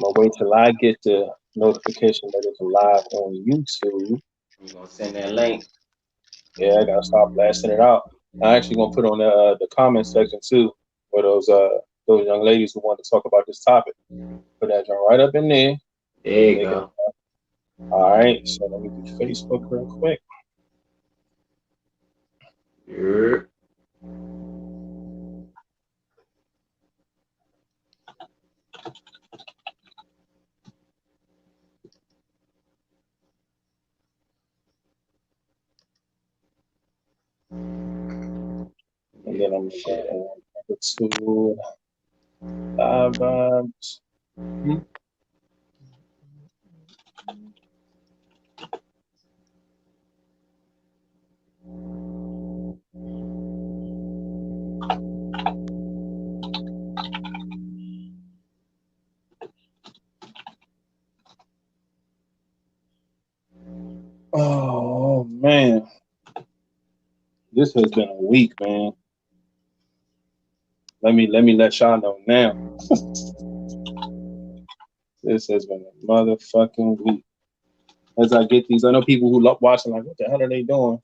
I'm gonna wait till I get the notification that it's live on YouTube. You gonna send that link? Yeah, I gotta start blasting it out. I actually gonna put on the comment section too for those young ladies who want to talk about this topic. Put that joint right up in there. There you They can. go. All right, so let me do Facebook real quick. Yeah. And then I'm gonna go Shit. over to Live Vibes. Oh man, this has been a week, man. Let y'all know now. This has been a motherfucking week. As I get these, I know people who love watching like, what the hell are they doing?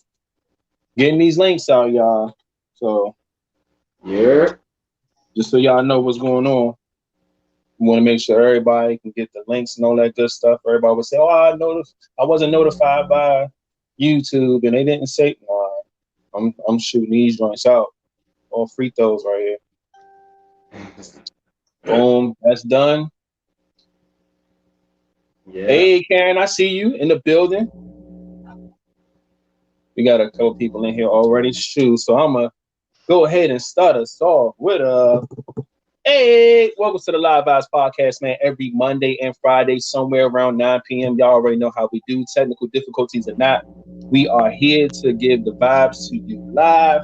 Getting these links out, y'all. So Yeah. just so y'all know what's going on, we want to make sure everybody can get the links and all that good stuff. Everybody would say, "Oh, I wasn't notified by YouTube," and they didn't say, "Nah, I'm shooting these joints out, all free throws right here." Boom, that's done. Yeah. Hey, Karen, I see you in the building. We got a couple people in here already. Shoot, so I'm gonna go ahead and start us off with hey, welcome to the Live Vibes Podcast, man. Every Monday and Friday, somewhere around 9 p.m. Y'all already know how we do. Technical difficulties or not, we are here to give the vibes to you live.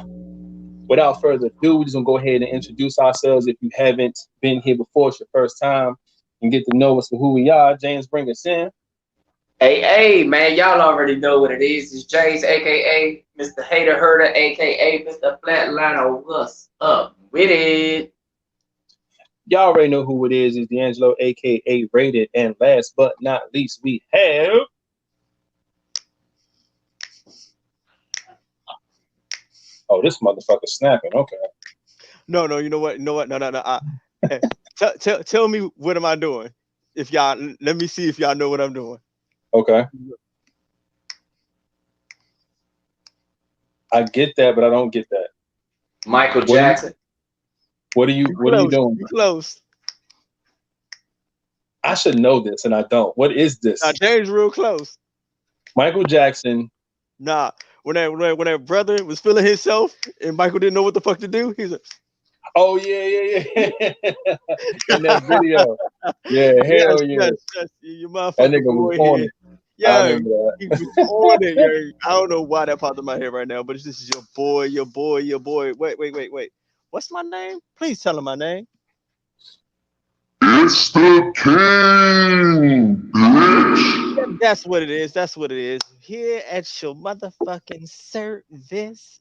Without further ado, we're just gonna go ahead and introduce ourselves. If you haven't been here before, it's your first time, and get to know us for who we are. James, bring us in. Hey, man, y'all already know what it is. It's James, aka Mr. Hater Herder, aka Mr. Flatliner. What's up with it? Y'all already know who it is. It's D'Angelo, aka Rated. And last but not least, we have. Oh, this motherfucker snapping. Okay. No, you know what? No. Hey, tell me what am I doing? If y'all let me see if y'all know what I'm doing. Okay. I get that, but I don't get that. Michael Jackson. What are you doing? You close. I should know this, and I don't. What is this? Nah, James real close. Michael Jackson. Nah, when that brother was feeling himself and Michael didn't know what the fuck to do, he's like, oh yeah. In that video. Yeah, hell yeah. Yes, you motherfucker. That nigga was on it. Yeah, I remember that. he was on it. Yo. I don't know why that popped in my head right now, but this is your boy. Wait. What's my name? Please tell him my name. It's the king, bitch. Yeah, that's what it is. Here at your motherfucking service.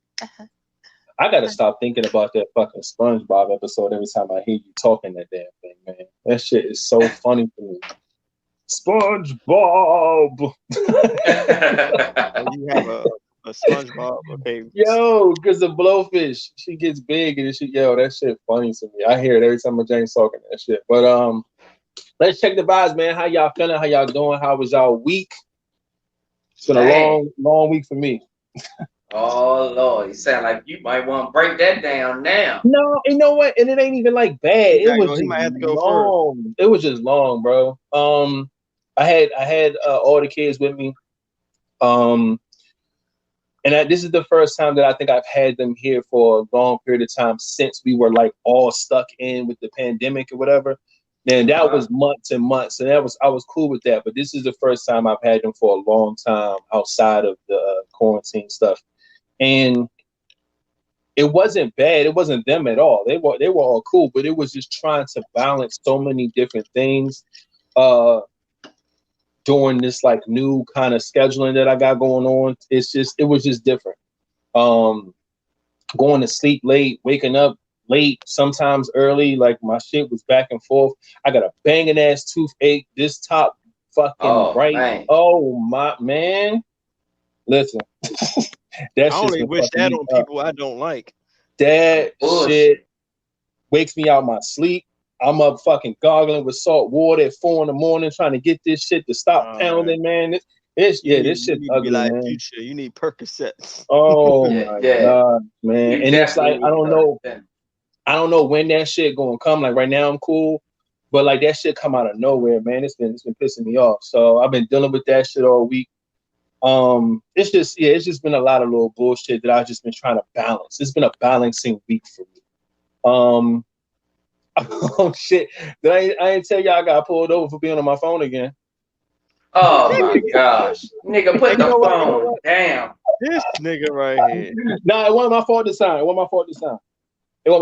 I gotta stop thinking about that fucking SpongeBob episode every time I hear you talking that damn thing, man. That shit is so funny to me. SpongeBob. You have a SpongeBob, okay? Yo, because the blowfish, she gets big and she, yo, that shit funny to me. I hear it every time Jane's talking that shit. But let's check the vibes, man. How y'all feeling? How y'all doing? How was y'all week? It's been a long week for me. Oh Lord, you sound like you might want to break that down now. No, you know what? And it ain't even like bad. It was He might have to go long. It was just long, bro. I had all the kids with me. And this is the first time that I think I've had them here for a long period of time since we were like all stuck in with the pandemic or whatever. And that was months and months, and I was cool with that. But this is the first time I've had them for a long time outside of the quarantine stuff, and it wasn't bad. It wasn't them at all. They were all cool, but it was just trying to balance so many different things during this like new kind of scheduling that I got going on. It was just different. Going to sleep late, waking up late, sometimes early. Like my shit was back and forth. I got a banging ass toothache. This top fucking Oh right. man. Oh my man. Listen, that I shit's only been wish fucking that me on up. people I don't like. That Bullshit. shit wakes me out my sleep. I'm up fucking gargling with salt water at 4 a.m. trying to get this shit to stop pounding, man. This You shit's need to be ugly, like man. Future. You need Percocets. Oh Yeah, my yeah. god, man. You And it's like definitely need her. I don't know when that shit gonna come. Like right now I'm cool, but like that shit come out of nowhere, man. It's been pissing me off. So I've been dealing with that shit all week. It's just been a lot of little bullshit that I've just been trying to balance. It's been a balancing week for me. Oh shit. I ain't tell y'all I got pulled over for being on my phone again. Oh my gosh. Nigga, put Hey, you the know what? phone down. This nigga right here. Nah, it wasn't my fault this time. It wasn't my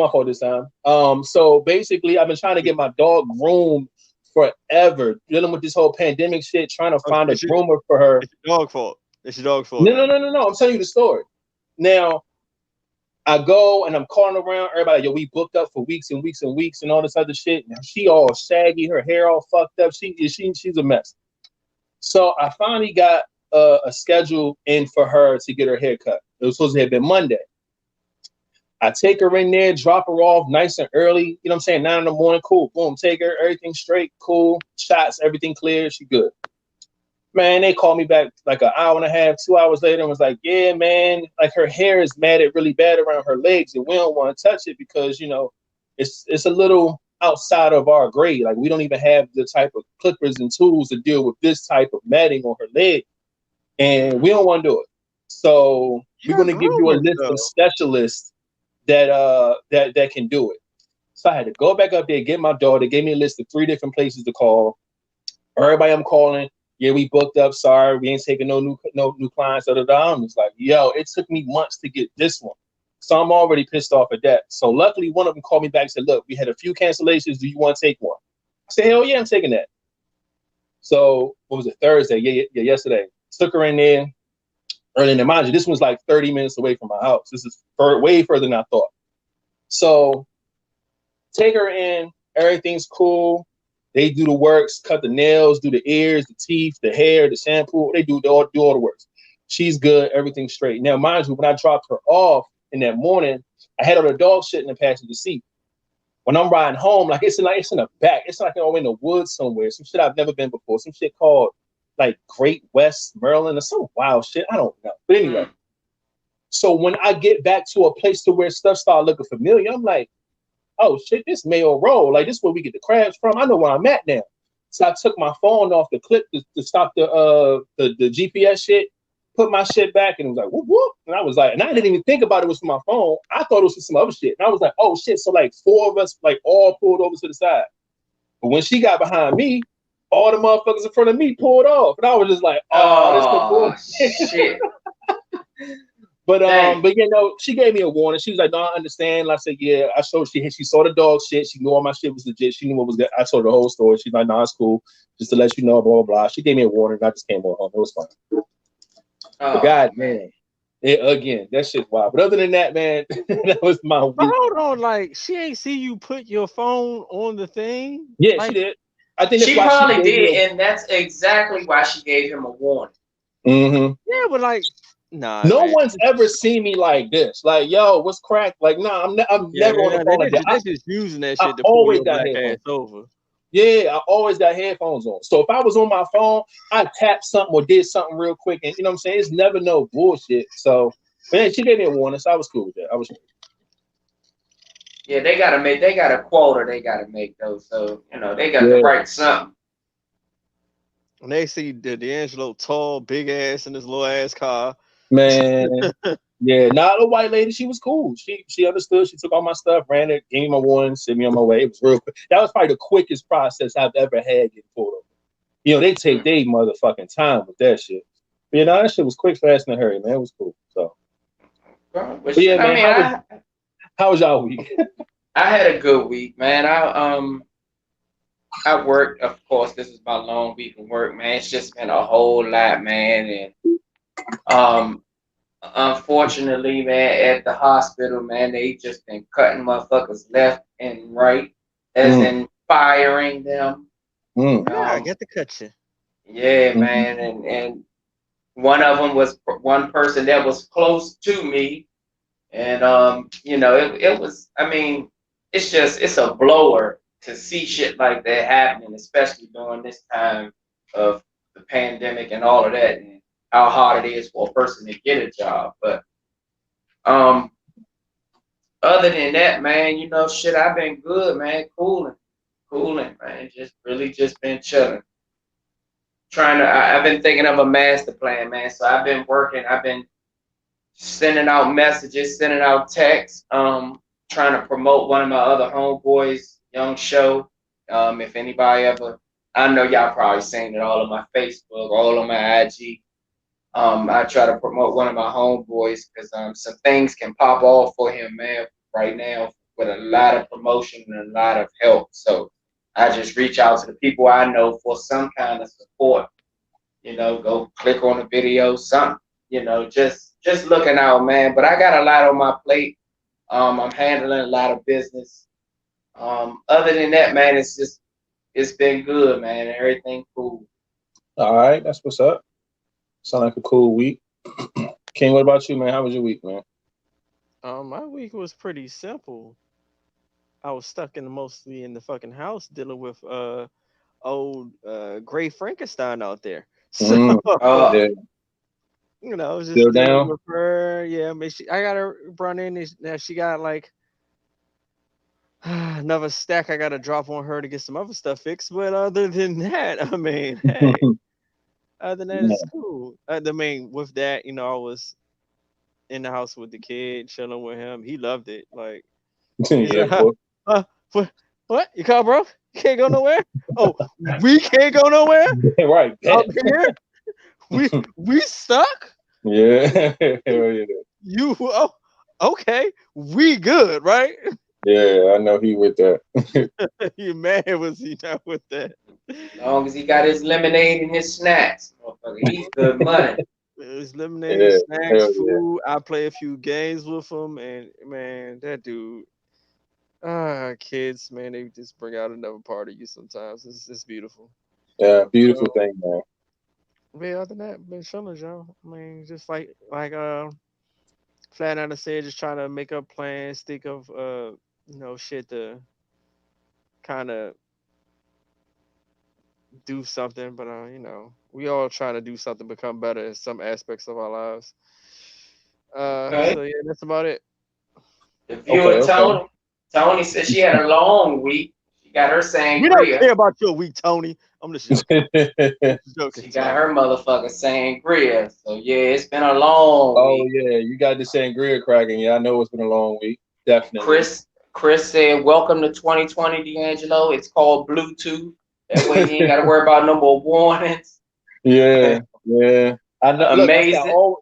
fault this time. So basically I've been trying to get my dog groomed forever, dealing with this whole pandemic shit, trying to find a groomer for her. It's your dog fault. It's your dog fault. No. I'm telling you the story. Now, I go and I'm calling around everybody. Yo, we booked up for weeks and weeks and weeks and all this other shit. Now she all shaggy, her hair all fucked up. She's a mess. So I finally got a schedule in for her to get her hair cut. It was supposed to have been Monday. I take her in there, drop her off nice and early. You know what I'm saying? 9 a.m, cool. Boom, take her, everything straight, cool. Shots, everything clear. She good. Man, they called me back like an hour and a half, 2 hours later, and was like, yeah, man, like her hair is matted really bad around her legs, and we don't want to touch it because, you know, it's a little outside of our grade. Like we don't even have the type of clippers and tools to deal with this type of matting on her leg, and we don't want to do it. So we're going to give you a list of specialists that can do it. So I had to go back up there, get my daughter. They gave me a list of 3 different places to call. Everybody I'm calling, yeah, we booked up. Sorry, we ain't taking no new clients. I'm just like, yo, it took me months to get this one. So I'm already pissed off at that. So luckily, one of them called me back and said, look, we had a few cancellations. Do you want to take one? I said, hell yeah, I'm taking that. So what was it, Thursday? Yeah, yesterday. Took her in there early in the mind you, this was like 30 minutes away from my house. This is way further than I thought. So take her in. Everything's cool. They do the works, cut the nails, do the ears, the teeth, the hair, the shampoo. They do all the works. She's good. Everything's straight. Now, mind you, when I dropped her off in that morning, I had all the dog shit in the passenger seat. When I'm riding home, like it's in the back. It's like in the woods somewhere. Some shit I've never been before. Some shit called like Great West Maryland or some wild shit. I don't know. But anyway, so when I get back to a place to where stuff start looking familiar, I'm like, oh shit, this Mayo Road. Like this is where we get the crabs from. I know where I'm at now. So I took my phone off the clip to stop the GPS shit, put my shit back, and it was like, whoop, whoop. And I was like, and I didn't even think about it was for my phone. I thought it was for some other shit. And I was like, oh shit. So like 4 of us like all pulled over to the side. But when she got behind me, all the motherfuckers in front of me pulled off. And I was just like, oh, this is shit. But you know, she gave me a warning. She was like, "No, I understand." I said, "Yeah." I showed she saw the dog shit. She knew all my shit was legit. She knew what was good. I told her the whole story. She's like, "No, it's cool. Just to let you know, blah blah blah." She gave me a warning. I just came on home. It was fine. But God, man, again, that shit's wild. But other than that, man, that was my week. But hold on, like she ain't see you put your phone on the thing. Yeah, like, she did. I think that's she why probably did, and that's exactly why she gave him a warning. Mm-hmm. Yeah, but like, nah. No man. one's ever seen me like this. Like, yo, what's crack? Like, nah, I'm never on the phone like that. They're just using that shit to I pull always your got black headphones. ass over. Yeah, I always got headphones on. So if I was on my phone, I tapped something or did something real quick, and you know what I'm saying? It's never no bullshit. So, man, she gave me a warning, so I was cool with that. I was. Yeah, they got a quota they gotta make though. So you know they got to write something. And they see D'Angelo tall, big ass in this little ass car. Man, yeah, not a white lady. She was cool. She understood. She took all my stuff, ran it, gave me my warning, sent me on my way. It was real quick. That was probably the quickest process I've ever had getting pulled over. You know, they take their motherfucking time with that shit. But, you know, that shit was quick, fast, and hurry, man. It was cool. So, But yeah, man. How was y'all week? I had a good week, man. I worked, of course. This is my long week of work, man. It's just been a whole lot, man, and unfortunately, man, at the hospital, man, they just been cutting motherfuckers left and right, as in firing them. Mm. Yeah, I get to cut you. Yeah, Mm. man, and one of them was one person that was close to me, and it was. I mean, it's a blower to see shit like that happening, especially during this time of the pandemic and all of that, and how hard it is for a person to get a job. But um, other than that, man, shit, I've been good, man, cooling, man, just really just been chilling. I've been thinking of a master plan, man. So I've been working. I've been sending out messages, sending out texts, trying to promote one of my other homeboys' young show. If anybody ever, I know y'all probably seen it all on my Facebook, all on my IG. I try to promote one of my homeboys because some things can pop off for him, man, right now with a lot of promotion and a lot of help. So I just reach out to the people I know for some kind of support. Go click on the video, something. Just looking out, man. But I got a lot on my plate. I'm handling a lot of business. Other than that, man, it's been good, man. Everything cool. All right, that's what's up. Sound like a cool week. King, what about you, man? How was your week, man? My week was pretty simple. I was stuck mostly in the fucking house dealing with old Gray Frankenstein out there. So Mm. Yeah. I was just Still dealing down? with her. Yeah, I mean, I got her run in. Now she got like another stack I got to drop on her to get some other stuff fixed. But other than that, I mean, hey, other than that, Yeah. it's cool. I mean, with that, I was in the house with the kid, chilling with him. He loved it. Like, he's Yeah, like, boy. what? You call, bro? You can't go nowhere? Oh, we can't go nowhere Right. up Bet. here? We stuck? Yeah. Hell yeah. You okay? We good, right? Yeah, I know he with that. You mad was he not with that? As long as he got his lemonade and his snacks, motherfucker, he's good money. It's lemonade, Yeah. snacks, Hell yeah. food. I play a few games with him, and man, that dude. Kids, man, they just bring out another part of you sometimes. It's beautiful. Yeah, beautiful So, thing, man. but other than that, been chilling, y'all. I mean, just like Flat Out said, just trying to make up plans, think of shit to kind of do something. But we all trying to do something, become better in some aspects of our lives. Okay. So yeah, that's about it. The Okay, viewer okay. Tony said she had a long week. She got her We don't sangria. care about your week, Tony. I'm just joking. I'm just joking, She got Tony. her motherfucker sangria. So yeah, it's been a long Oh week. yeah, you got the sangria cracking. Yeah, I know it's been a long week. Definitely. Chris said, "Welcome to 2020, D'Angelo. It's called Bluetooth. That way you ain't got to worry about no more warnings." Yeah, yeah. I know. Look, Amazing.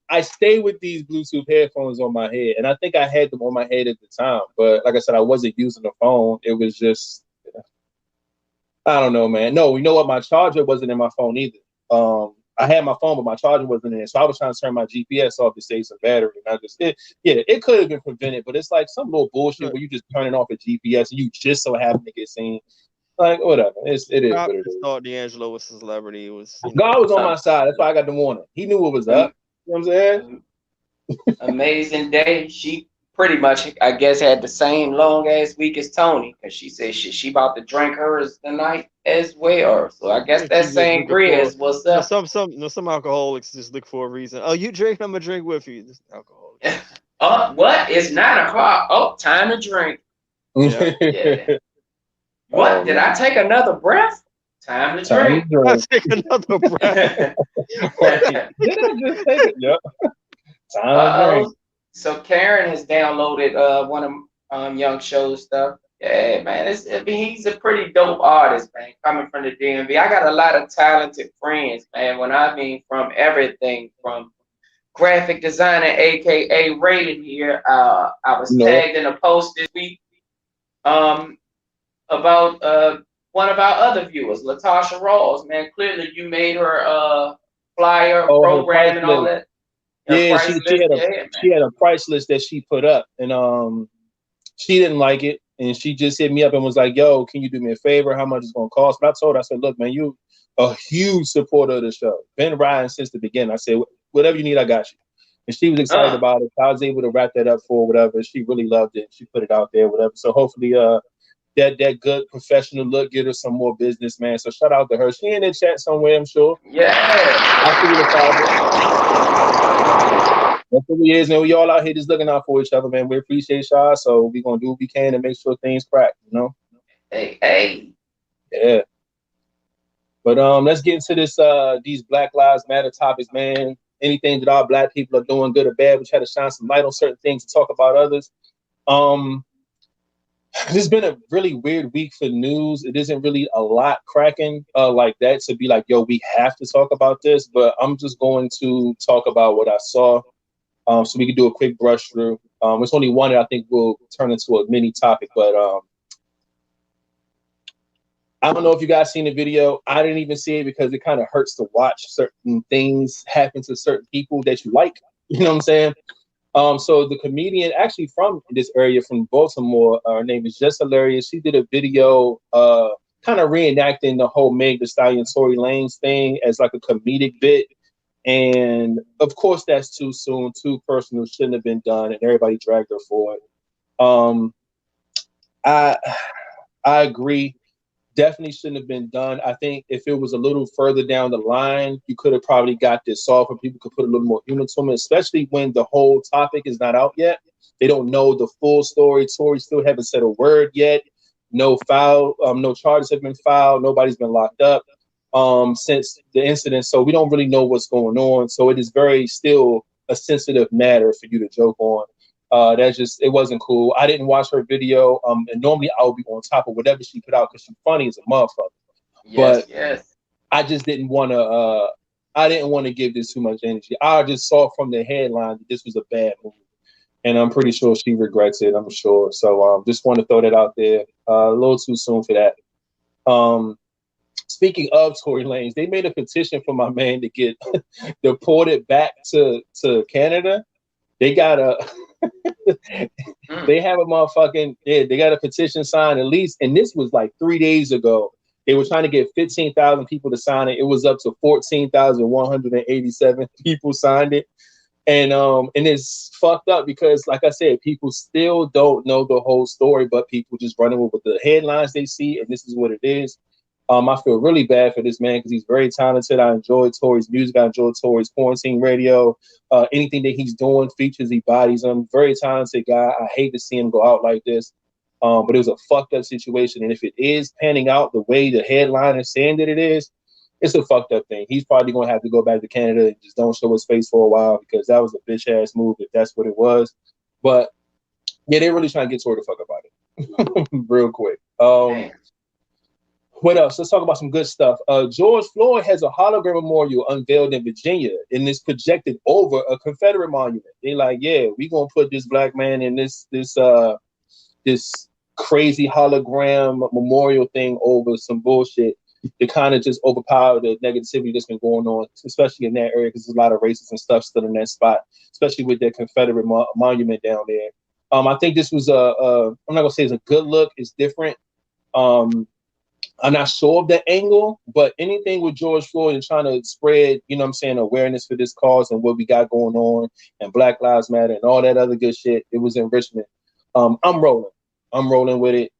I stay with these Bluetooth headphones on my head, and I think I had them on my head at the time. But like I said, I wasn't using the phone. It was just, I don't know, man. No, you know what? My charger wasn't in my phone either. I had my phone, but my charger wasn't in it. So I was trying to turn my GPS off to save some battery. And it could have been prevented, but it's like some little bullshit Look, where you just turning off a GPS and you just so happen to get seen. Like, whatever. It is Cop what it just is. thought D'Angelo was a celebrity. It was, God was on Um, my side. That's why I got the warning. He knew what was um, up. You know what I'm saying? amazing day. She pretty much, I guess, had the same long ass week as Tony because she said she about to drink hers tonight as well. So I guess that she just looking sangria for, is what's up. some alcoholics just look for a reason. Oh, you drink? I'm gonna drink with you. Just alcoholic. What? It's 9 o'clock. Oh, time to drink. Yeah. Yeah. Oh What? Did man. I take another breath? Time to Time to drink. I drink. take another breath. Right. Did I just take it? Yep. Time to drink. Uh-oh. So Karen has downloaded one of Young Show's stuff. Yeah, man, he's a pretty dope artist, man, coming from the DMV. I got a lot of talented friends, man. When I mean from everything, from graphic designer, aka Raiden here. I was No. tagged in a post this week um, about one of our other viewers, Latasha Rawls. Man, clearly you made her flyer, Oh, her price program, and all list. that. Her Yeah, price list, yeah, man. she had a price list that she put up, and she didn't like it, and she just hit me up and was like, "Yo, can you do me a favor? How much it's gonna cost?" But I told her, I said, "Look, man, you a huge supporter of the show. Been riding since the beginning." I said, "Whatever you need, I got you." And she was excited about it. I was able to wrap that up for her, whatever. She really loved it. She put it out there, whatever. So hopefully, that good professional look get her some more business, man. So shout out to her. She in the chat somewhere, I'm sure. Yeah. I see the father. That's what it is, man. We all out here just looking out for each other, man. We appreciate y'all, so we gonna do what we can to make sure things crack, you know. Hey. Yeah. But let's get into this these Black Lives Matter topics, man. Anything that our black people are doing, good or bad, we try to shine some light on certain things and talk about others. This has been a really weird week for news. It isn't really a lot cracking like that to be like, yo, we have to talk about this. But I'm just going to talk about what I saw, so we can do a quick brush through. It's only one that I think will turn into a mini topic, but I don't know if you guys seen the video. I didn't even see it because it kind of hurts to watch certain things happen to certain people that you like. You know what I'm saying? So the comedian actually from this area, from Baltimore, her name is Just Hilarious. She did a video kind of reenacting the whole Meg Thee Stallion Tory Lanez thing as like a comedic bit. And of course, that's too soon, too personal, shouldn't have been done, and everybody dragged her for it. I agree. Definitely shouldn't have been done. I think if it was a little further down the line, you could have probably got this solved and people could put a little more humor to it, especially when the whole topic is not out yet. They don't know the full story. Tory still haven't said a word yet. No charges have been filed. Nobody's been locked up since the incident. So we don't really know what's going on. So it is very still a sensitive matter for you to joke on. It wasn't cool. I didn't watch her video. And normally I would be on top of whatever she put out because she's funny as a motherfucker. But I just didn't want to. I didn't want to give this too much energy. I just saw from the headline that this was a bad move, and I'm pretty sure she regrets it. I'm sure. So just want to throw that out there. A little too soon for that. Speaking of Tory Lanez, they made a petition for my man to get deported back to Canada. They got they have a motherfucking, they got a petition signed at least, and this was like 3 days ago. They were trying to get 15,000 people to sign it. It was up to 14,187 people signed it. And it's fucked up because, like I said, people still don't know the whole story, but people just running with the headlines they see, and this is what it is. I feel really bad for this man because he's very talented. I enjoy Tory's music. I enjoy Tory's quarantine radio. Anything that he's doing, features, he bodies him. Very talented guy. I hate to see him go out like this. But it was a fucked up situation. And if it is panning out the way the headline is saying that it is, it's a fucked up thing. He's probably going to have to go back to Canada and just don't show his face for a while because that was a bitch ass move if that's what it was. But yeah, they're really trying to get Tory the fuck about it real quick. What else? Let's talk about some good stuff. George Floyd has a hologram memorial unveiled in Virginia, and it's projected over a Confederate monument. They're like, yeah, we're going to put this black man in this crazy hologram memorial thing over some bullshit to kind of just overpower the negativity that's been going on, especially in that area, because there's a lot of racists and stuff still in that spot, especially with that Confederate monument down there. I think this was I'm not going to say it's a good look. It's different. I'm not sure of the angle, but anything with George Floyd and trying to spread, you know what I'm saying, awareness for this cause and what we got going on and Black Lives Matter and all that other good shit, it was in Richmond. I'm rolling. I'm rolling with it.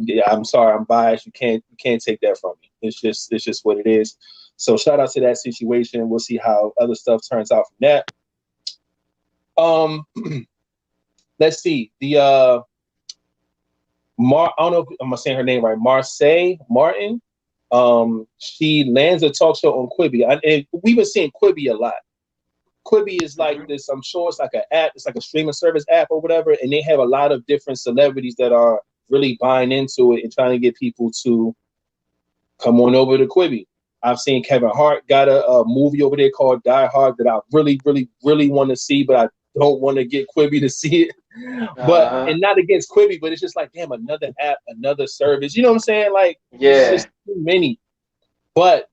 Yeah, I'm sorry, I'm biased. You can't take that from me. It's just what it is. So shout out to that situation. We'll see how other stuff turns out from that. Let's see. The I don't know if I'm saying her name right. Marseille Martin. She lands a talk show on Quibi. And we've been seeing Quibi a lot. Quibi is like this. I'm sure it's like an app. It's like a streaming service app or whatever. And they have a lot of different celebrities that are really buying into it and trying to get people to come on over to Quibi. I've seen Kevin Hart got a movie over there called Die Hard that I really, really, really want to see, but I don't want to get Quibi to see it. But and not against Quibi, but it's just like, damn, another app, another service. You know what I'm saying? Like, it's just too many. But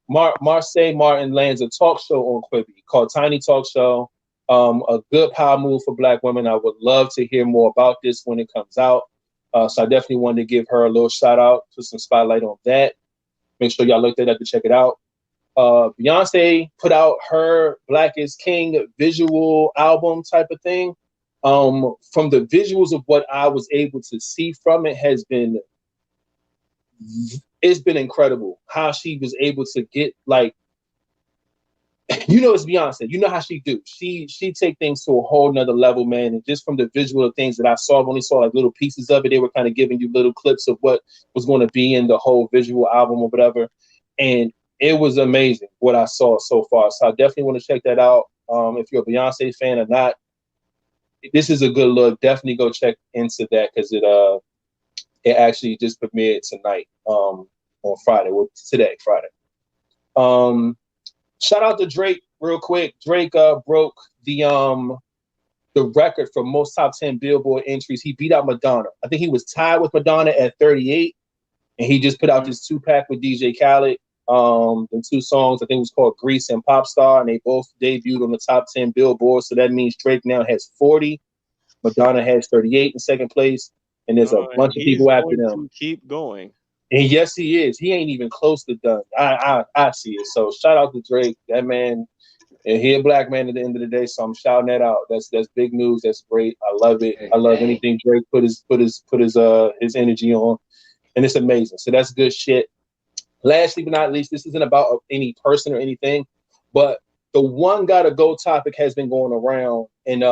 Marseille Martin lands a talk show on Quibi called Tiny Talk Show. A good power move for Black women. I would love to hear more about this when it comes out. So I definitely wanted to give her a little shout out, put some spotlight on that. Make sure y'all look that up to check it out. Beyonce put out her Black is King visual album type of thing. From the visuals of what I was able to see from it it's been incredible how she was able to get like, it's Beyonce. You know how she do. She take things to a whole nother level, man. And just from the visual of things that I saw, I've only saw like little pieces of it. They were kind of giving you little clips of what was going to be in the whole visual album or whatever. And it was amazing what I saw so far. So I definitely want to check that out. If you're a Beyonce fan or not, this is a good look. Definitely go check into that because it actually just premiered tonight on Friday. Well, today, Friday. Shout out to Drake real quick. Drake broke the record for most top 10 Billboard entries. He beat out Madonna. I think he was tied with Madonna at 38, and he just put out this 2-pack with DJ Khaled. The 2 songs, I think it was called Grease and Pop Star, and they both debuted on the top 10 Billboard. So that means Drake now has 40. Madonna has 38 in second place, and there's a bunch of people after them. Keep going. And yes, he is. He ain't even close to done. I see it. So shout out to Drake. That man, and he a Black man at the end of the day. So I'm shouting that out. That's big news. That's great. I love it. I love anything Drake put his energy on, and it's amazing. So that's good shit. Lastly but not least, this isn't about any person or anything, but the one gotta go topic has been going around, and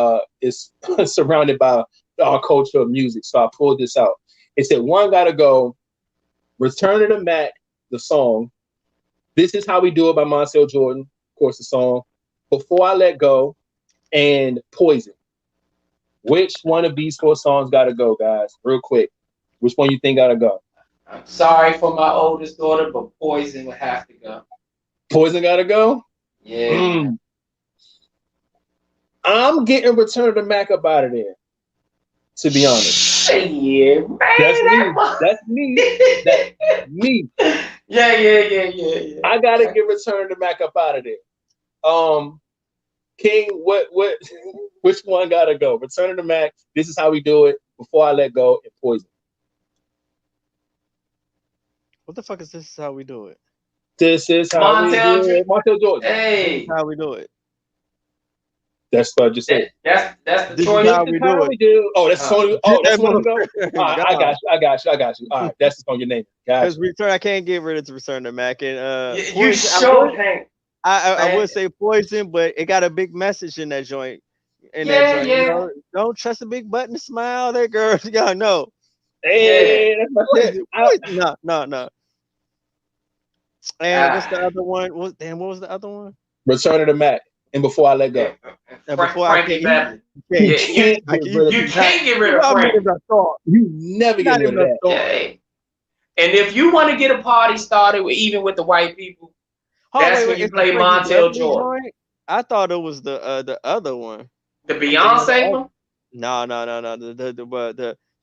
it's surrounded by our culture of music. So I pulled this out. It said one gotta go. Return of the Mac, the song. This Is How We Do It by Montel Jordan, of course, the song. Before I Let Go, and Poison. Which one of these 4 songs gotta go, guys? Real quick. Which one you think gotta go? I'm sorry for my oldest daughter, but Poison would have to go. Poison gotta go? Yeah. I'm getting Return of the Mac up out of there, to be honest. Yeah, man. That's me. That's me. Yeah. I gotta get Return of the Mac up out of there. King, what which one gotta go? Return of the Mac, This Is How We Do It, Before I Let Go, and Poison. What the fuck is This Is How We Do It? This is how we do it. Montel Jordan. Hey. This is how we do it. That's what I just said. That's the This choice. is how we do it. Oh, that's the song. Oh, that's one to go. All right, I got you. All right, that's the song you're naming. Because Return, I can't get rid of Return to Mac. And you sure can't. I would say Poison, but it got a big message in that joint. Yeah. You know, don't trust a big button to smile. That girl, y'all know. Hey, that's my shit. No. And what's the other one? What was the other one? Return of the Mac and Before I Let Go. Frankie Beverly. You can't get rid of Frankie. You never get rid of that. Yeah. And if you want to get a party started even with the white people, that's when you play Montel Jordan. I thought it was the other one. The Beyonce one? No.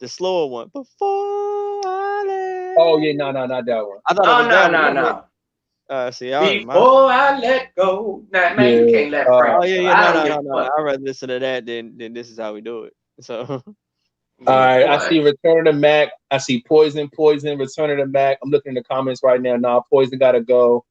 The slower one. Before I let. Oh yeah, no, not that one. I thought no. Before I let go. Nah, man, you can't let Frank. No. I'd rather listen to that than This Is How We Do It. So all right, I see Return of the Mac. I see Poison, Return of the Mac. I'm looking in the comments right now. Nah, Poison gotta go.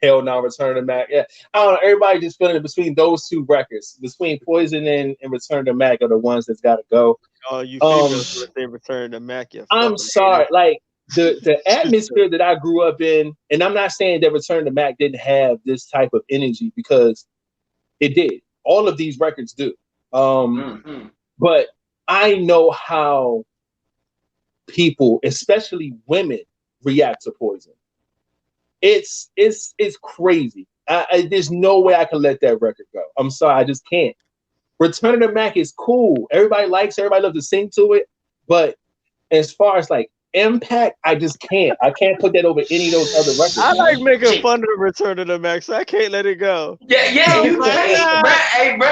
Hell no, Return of the Mac. Yeah, I don't know. Everybody just feeling it between those 2 records. Between Poison and Return of the Mac are the ones that's gotta go. Oh, you females would say Return of the Mac. I'm sorry, like the atmosphere that I grew up in, and I'm not saying that Return of the Mac didn't have this type of energy, because it did. All of these records do. But I know how people, especially women, react to Poison. It's crazy. There's no way I can let that record go. I'm sorry, I just can't. Return of the Mac is cool. Everybody loves to sing to it. But as far as like impact, I just can't. I can't put that over any of those other records. I like making fun of Return of the Mac, so I can't let it go. Yeah, you can't. Hey, bro.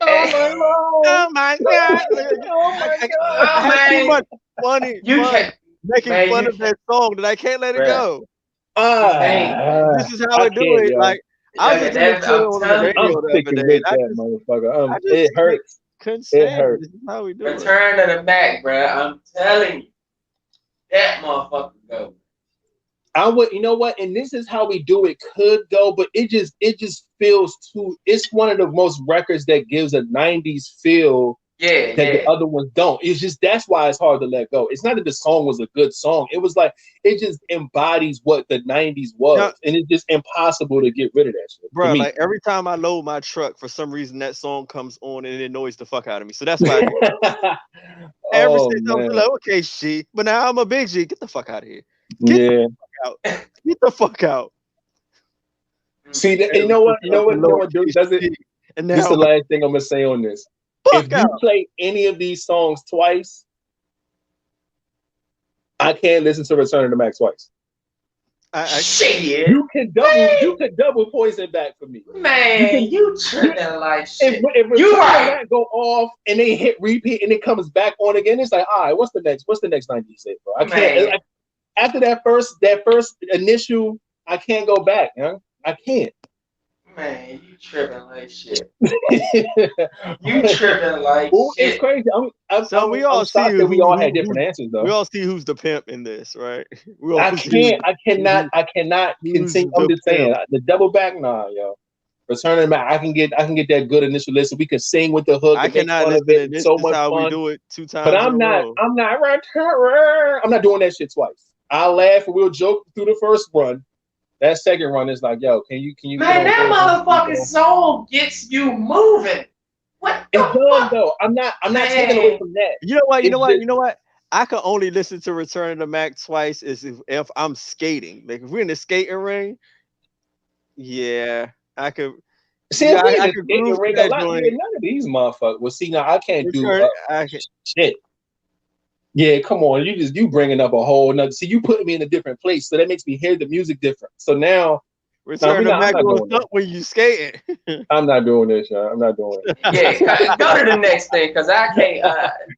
Oh my god! Oh man! Too much funny. You can't. making Man, fun you of that song that I can't let it Bruh. go. This is how I it do can't, it. yo. Like I was Yeah, listening that's, to it I'm on the telling I'm radio you, the other sticking day, and with that motherfucker. I It just hurts. couldn't It stand it. hurts. This is how we do it. Return to the Mac, bruh. I'm telling you, that motherfucker go. I would, you know what, and this is how we do it could go, but it just feels too. It's one of the most records that gives a '90s feel Yeah, that the yeah. other ones don't. It's just that's why it's hard to let go. It's not that the song was a good song. It was like it just embodies what the '90s was, Now, and it's just impossible to get rid of that shit. bro, To me. like every time I load my truck, for some reason that song comes on and it annoys the fuck out of me. So that's why I do it. Ever Oh since I was man, like, okay, G, but now I'm a big G. Get the fuck out of here. yeah. Out. Get the fuck out. See, you know what? You know what, dude? Does it? And This is the now, last thing I'm gonna say on this. If fuck out. you play any of these songs twice, I can't listen to Return of the Mac twice. Shit. You could double Poison back for me. Man, you tripping like shit. If You Return of the right. Mac go off and they hit repeat and it comes back on again, it's like, all right, what's the next 90s hit, bro? I can't. Man. After that first initial, I can't go back, huh? I can't. Man, you tripping like shit. You tripping like shit. It's crazy. We all I'm shocked that we all had different answers, though. We all see who's the pimp in this, right? I cannot continue. I'm just saying the double back, nah, yo. Return of the Mac, I can get that good initial listen. We can sing with the hook. I and make cannot fun of listen it. to this. So This much how fun. we do it 2 times. But I'm not doing that shit twice. I'll laugh and we'll joke through the first run. That second run is like, yo, can you? Man, that motherfucking song gets you moving. What the it does fuck? though. I'm not taking away from that. You know what? I can only listen to Return of the Mac twice is if I'm skating. Like if we're in the skating ring, yeah, I could. See, yeah, I could could groove ring to a that lot. joint. None of these motherfuckers. Well, see, now I can't I can. shit. Yeah, come on. You bringing up a whole nother. See, you putting me in a different place, so that makes me hear the music different. So now, Return of Mac goes up when you skating. I'm not doing this, y'all. I'm not doing it. Yeah, go to the next thing because I can't.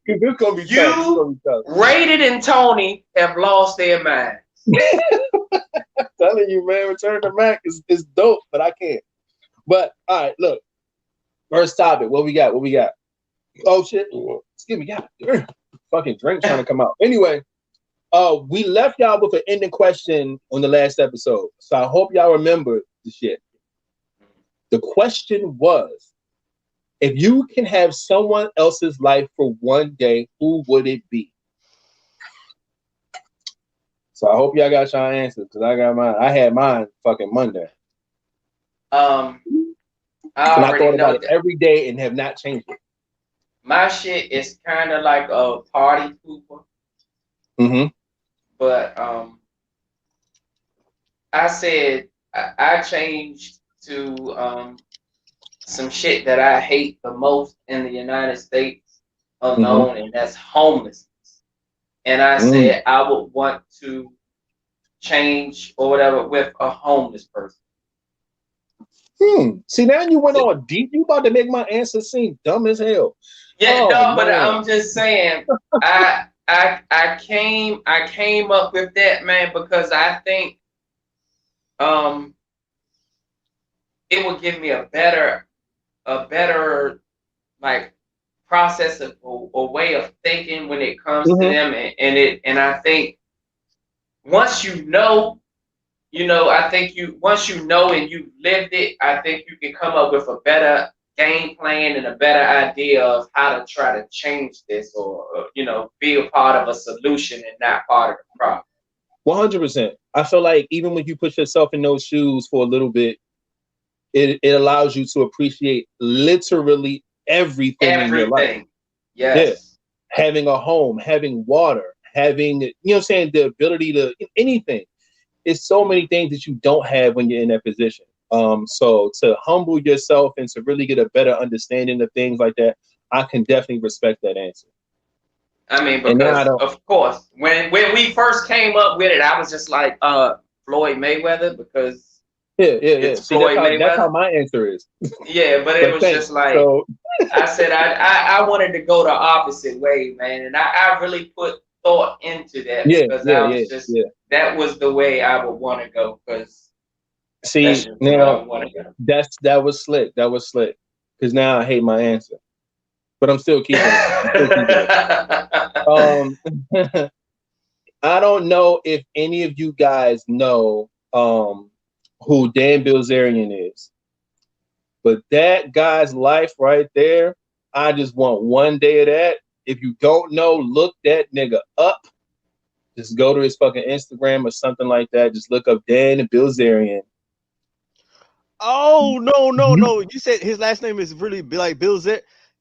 This gonna be tough. Rated and Tony have lost their mind. I'm telling you, man, Return to Mac is dope, but I can't. But all right, look. First topic. What we got? Oh shit! Excuse me, God. Fucking drink trying to come out. Anyway, we left y'all with an ending question on the last episode, so I hope y'all remember the shit. The question was, if you can have someone else's life for one day, who would it be? So I hope y'all got y'all answers because I got mine. I had mine fucking Monday. I thought about it every day and have not changed it. My shit is kind of like a party pooper. Mm-hmm. But I said I changed to some shit that I hate the most in the United States alone, and that's homelessness. And I said I would want to change or whatever with a homeless person. See, now you went all deep. You about to make my answer seem dumb as hell. Yeah, but I'm just saying, I came up with that, man, because I think it would give me a better like process of or way of thinking when it comes to them, and I think once you know, I think once you know and you've lived it, I think you can come up with a better game plan and a better idea of how to try to change this or be a part of a solution and not part of the problem. 100%. I feel like even when you put yourself in those shoes for a little bit, it allows you to appreciate literally everything in your life. Yes. Yeah. Having a home, having water, having, the ability to anything. It's so many things that you don't have when you're in that position. So to humble yourself and to really get a better understanding of things like that, I can definitely respect that answer. I mean, because of course, when we first came up with it, I was just like Floyd Mayweather because it's Floyd Mayweather. That's how my answer is. Yeah, but it was just like I said I wanted to go the opposite way, man, and I really put thought into that because I was just that was the way I would want to go because see now that was slick. That was slick. Because now I hate my answer, but I'm still keeping it. I don't know if any of you guys know who Dan Bilzerian is, but that guy's life right there, I just want one day of that. If you don't know, look that nigga up. Just go to his fucking Instagram or something like that. Just look up Dan Bilzerian. Oh no! You said his last name is really like Bilzerian.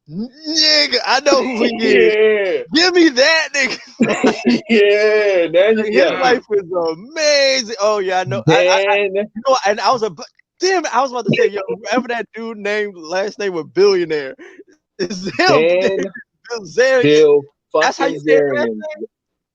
Nigga, I know who he is. Give me that nigga. His life is amazing. Oh yeah, I know. And I was about to say, yo, whoever that dude named last name was Billionaire. It's him. Bill That's how you say his last name?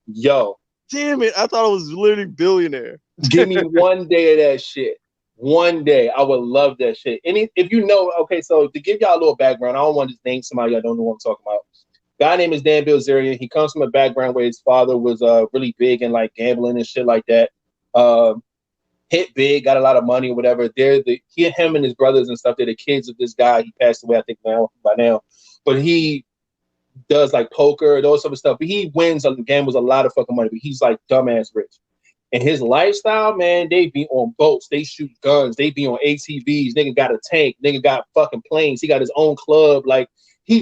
Yo. Damn it. I thought it was literally Billionaire. Give me one day of that shit. One day. I would love that shit. If you know, okay, so to give y'all a little background, I don't want to just name somebody I don't know what I'm talking about. Guy name is Dan Bilzerian. He comes from a background where his father was really big in like gambling and shit like that. Hit big, got a lot of money or whatever. Him and his brothers and stuff, they're the kids of this guy. He passed away, I think by now. But he does like poker, those sort of stuff. But he wins and gambles a lot of fucking money. But he's like dumbass rich. And his lifestyle, man, they be on boats, they shoot guns, they be on ATVs. Nigga got a tank, nigga got fucking planes. He got his own club. Like he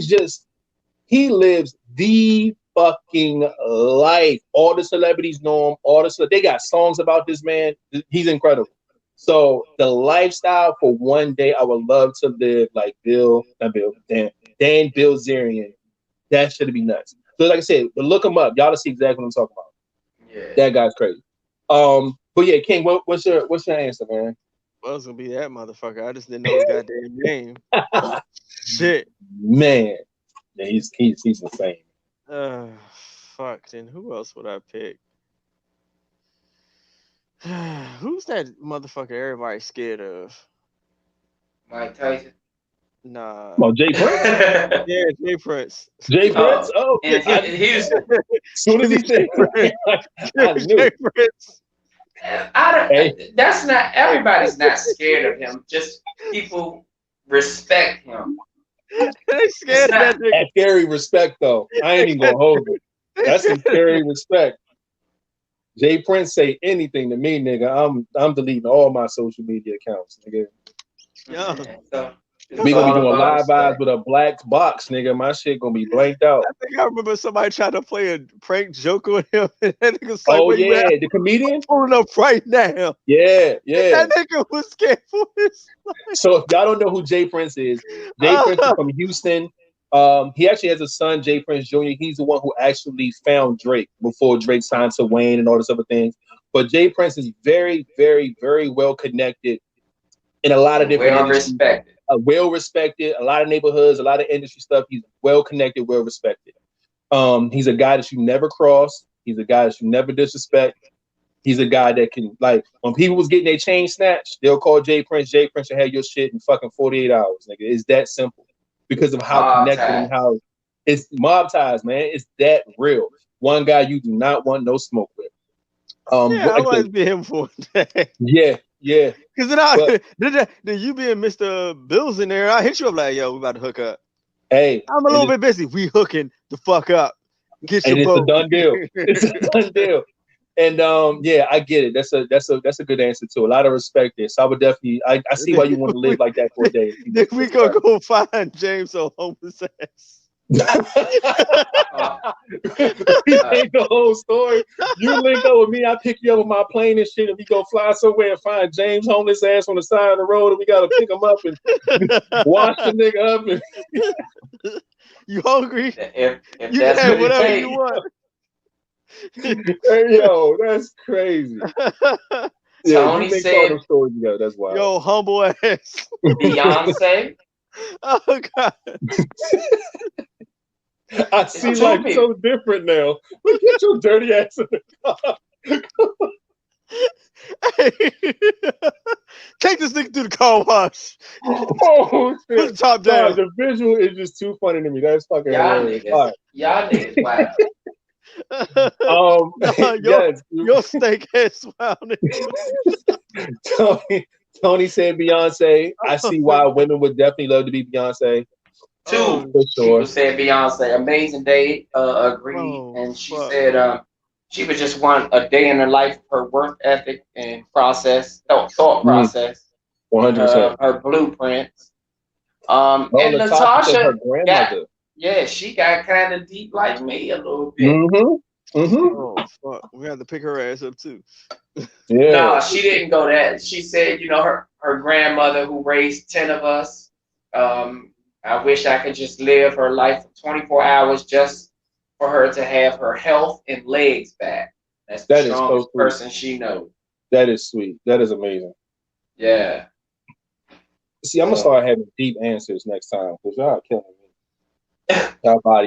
lives the fucking life. All the celebrities know him. They got songs about this man. He's incredible. So the lifestyle for one day, I would love to live like Dan Bilzerian. That should be nuts. So like I said, but look him up. Y'all to see exactly what I'm talking about. Yeah. That guy's crazy. But yeah, King, what's your answer, man? Well, it's gonna be that motherfucker. I just didn't know his goddamn name. Shit. Man. Yeah, he's insane. Fuck. Then who else would I pick? Who's that motherfucker everybody's scared of? Mike Tyson. Nah. Oh, Jay Prince? Yeah, Jay Prince. Jay Prince? Oh, and he's as soon as he said I knew. Jay Prince. That's not everybody's not scared of him. Just people respect him. They scared of that nigga. That's scary respect, though. I ain't even gonna hold it. That's some scary respect. Jay Prince say anything to me, nigga. I'm deleting all my social media accounts, nigga. Yeah. We gonna be doing live vibes with a black box, nigga. My shit gonna be blanked out. I think I remember somebody trying to play a prank joke with him. And that nigga's like, oh yeah, the comedian pulling up right now. Yeah. That nigga was scared for his life. So if y'all don't know who Jay Prince is Prince is from Houston. He actually has a son, Jay Prince Jr. He's the one who actually found Drake before Drake signed to Wayne and all this other things. But Jay Prince is very, very, very well connected in a lot of different respected. Well respected, a lot of neighborhoods, a lot of industry stuff. He's well connected, well respected. He's a guy that you never cross. He's a guy that you never disrespect. He's a guy that can, like, when people was getting their chain snatched, they'll call Jay Prince. Jay Prince will have your shit in fucking 48 hours, nigga. It's that simple because of how connected and how it's mob ties, man. It's that real. One guy you do not want no smoke with. I want to be him for a day. Yeah. Because then you being Mr. Bills in there, I hit you up like, yo, we about to hook up. Hey, I'm a little bit busy. We hooking the fuck up. Get your boat. It's a done deal. It's a done deal. And I get it. That's a good answer too. A lot of respect there. So I would definitely I see why you want to live like that for a day. Then we gonna go find James on homeless ass. We ain't the whole story. You link up with me, I pick you up on my plane and shit, and we go fly somewhere and find James homeless ass on the side of the road, and we gotta pick him up and wash the nigga up. And you hungry? If you can have whatever you want. Hey, yo, that's crazy. Tony you said, all those stories together. That's wild. Yo, humble ass. Beyonce. Oh God. I see life so different now. Look at your dirty ass in the car. Take this nigga to the car wash. Oh, put the top down. The visual is just too funny to me. That's fucking hilarious. Y'all niggas, wow. Yes. Your steak head swallowed. Tony said Beyonce. I see why women would definitely love to be Beyonce. Oh, Two For people sure. said Beyonce. Amazing Day agreed, oh, and she fuck. said she would just want a day in her life, her work ethic and thought process, 100%. her blueprints. Oh, And Latasha said her Natasha got, grandmother. yeah, she got kind of deep like me a little bit. Mm-hmm. Mm-hmm. Oh, fuck. We have to pick her ass up too. Yeah. No, she didn't go that. She said, her grandmother who raised 10 of us. I wish I could just live her life for 24 hours just for her to have her health and legs back. That's the That is so strongest sweet. person she knows. That is sweet. That is amazing. Yeah. See, I'm gonna start having deep answers next time because y'all are killing me.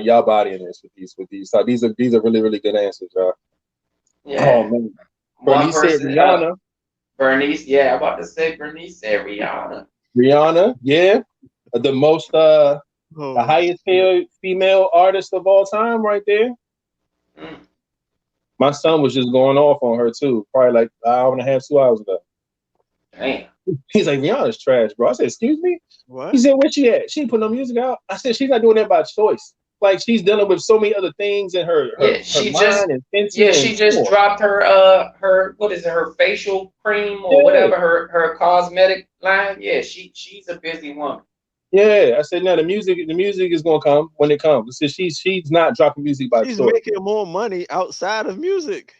Y'all body in this with these. So these are really, really good answers, y'all. Yeah. Oh man. One Bernice said person, Rihanna. Bernice, yeah, I'm about to say Bernice said Rihanna. Rihanna, yeah. The most the Oh, highest shit. paid female artist of all time right there. Mm. My son was just going off on her too, probably like an hour and a half, 2 hours ago. Damn. He's like, Rihanna's trash, bro. I said, excuse me? What? He said, where she at? She ain't putting no music out. I said, she's not doing that by choice. Like she's dealing with so many other things in her Yeah, mind and Fenty and she just more. dropped her what is it, her facial cream or Yeah. whatever, her cosmetic line. Yeah, she's a busy woman. Yeah. I said, no, the music is gonna come when it comes. I said she's not dropping music by She's choice. making more money outside of music.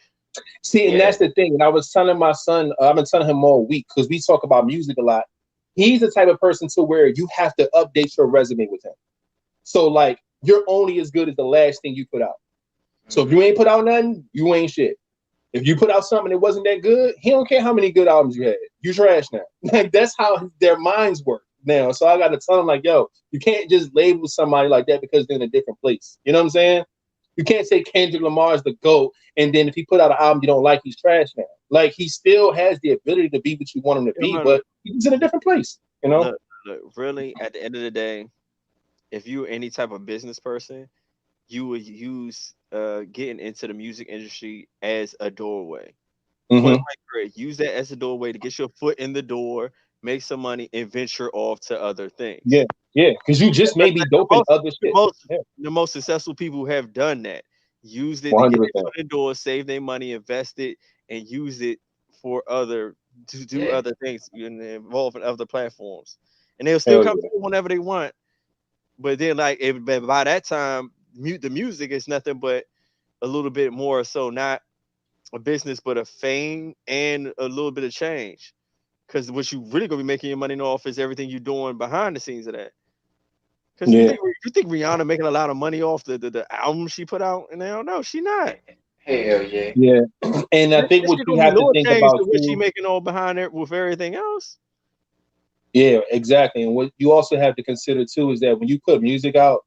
See, and that's the thing. And I was telling my son, I've been telling him all week because we talk about music a lot. He's the type of person to where you have to update your resume with him. So like you're only as good as the last thing you put out. So if you ain't put out nothing, you ain't shit. If you put out something that wasn't that good, he don't care how many good albums you had. You trash now. Like that's how their minds work now. So I got to tell them like, yo, you can't just label somebody like that because they're in a different place. You know what I'm saying? You can't say Kendrick Lamar's the GOAT, and then if he put out an album you don't like, he's trash now. Like he still has the ability to be what you want him to be, but he's in a different place. You know? Look, really, at the end of the day, if you're any type of business person, you would use getting into the music industry as a doorway. Point blank period. Use that as a doorway to get your foot in the door, make some money, and venture off to other things. Yeah, because you just may be dope in other shit. The most successful people have done that. Used it 100%. to get their foot in the door, save their money, invest it, and use it for other things and involve in other platforms. And they'll still come through whenever they want. But then, like, by that time, the music is nothing but a little bit more so not a business, but a fame and a little bit of change. Because what you really gonna be making your money off is everything you're doing behind the scenes of that. Because you think Rihanna making a lot of money off the album she put out, and hell no, she not. Hell yeah. Yeah, and I think what you have to think about what she too. making all behind it with everything else. Yeah, exactly. And what you also have to consider too is that when you put music out,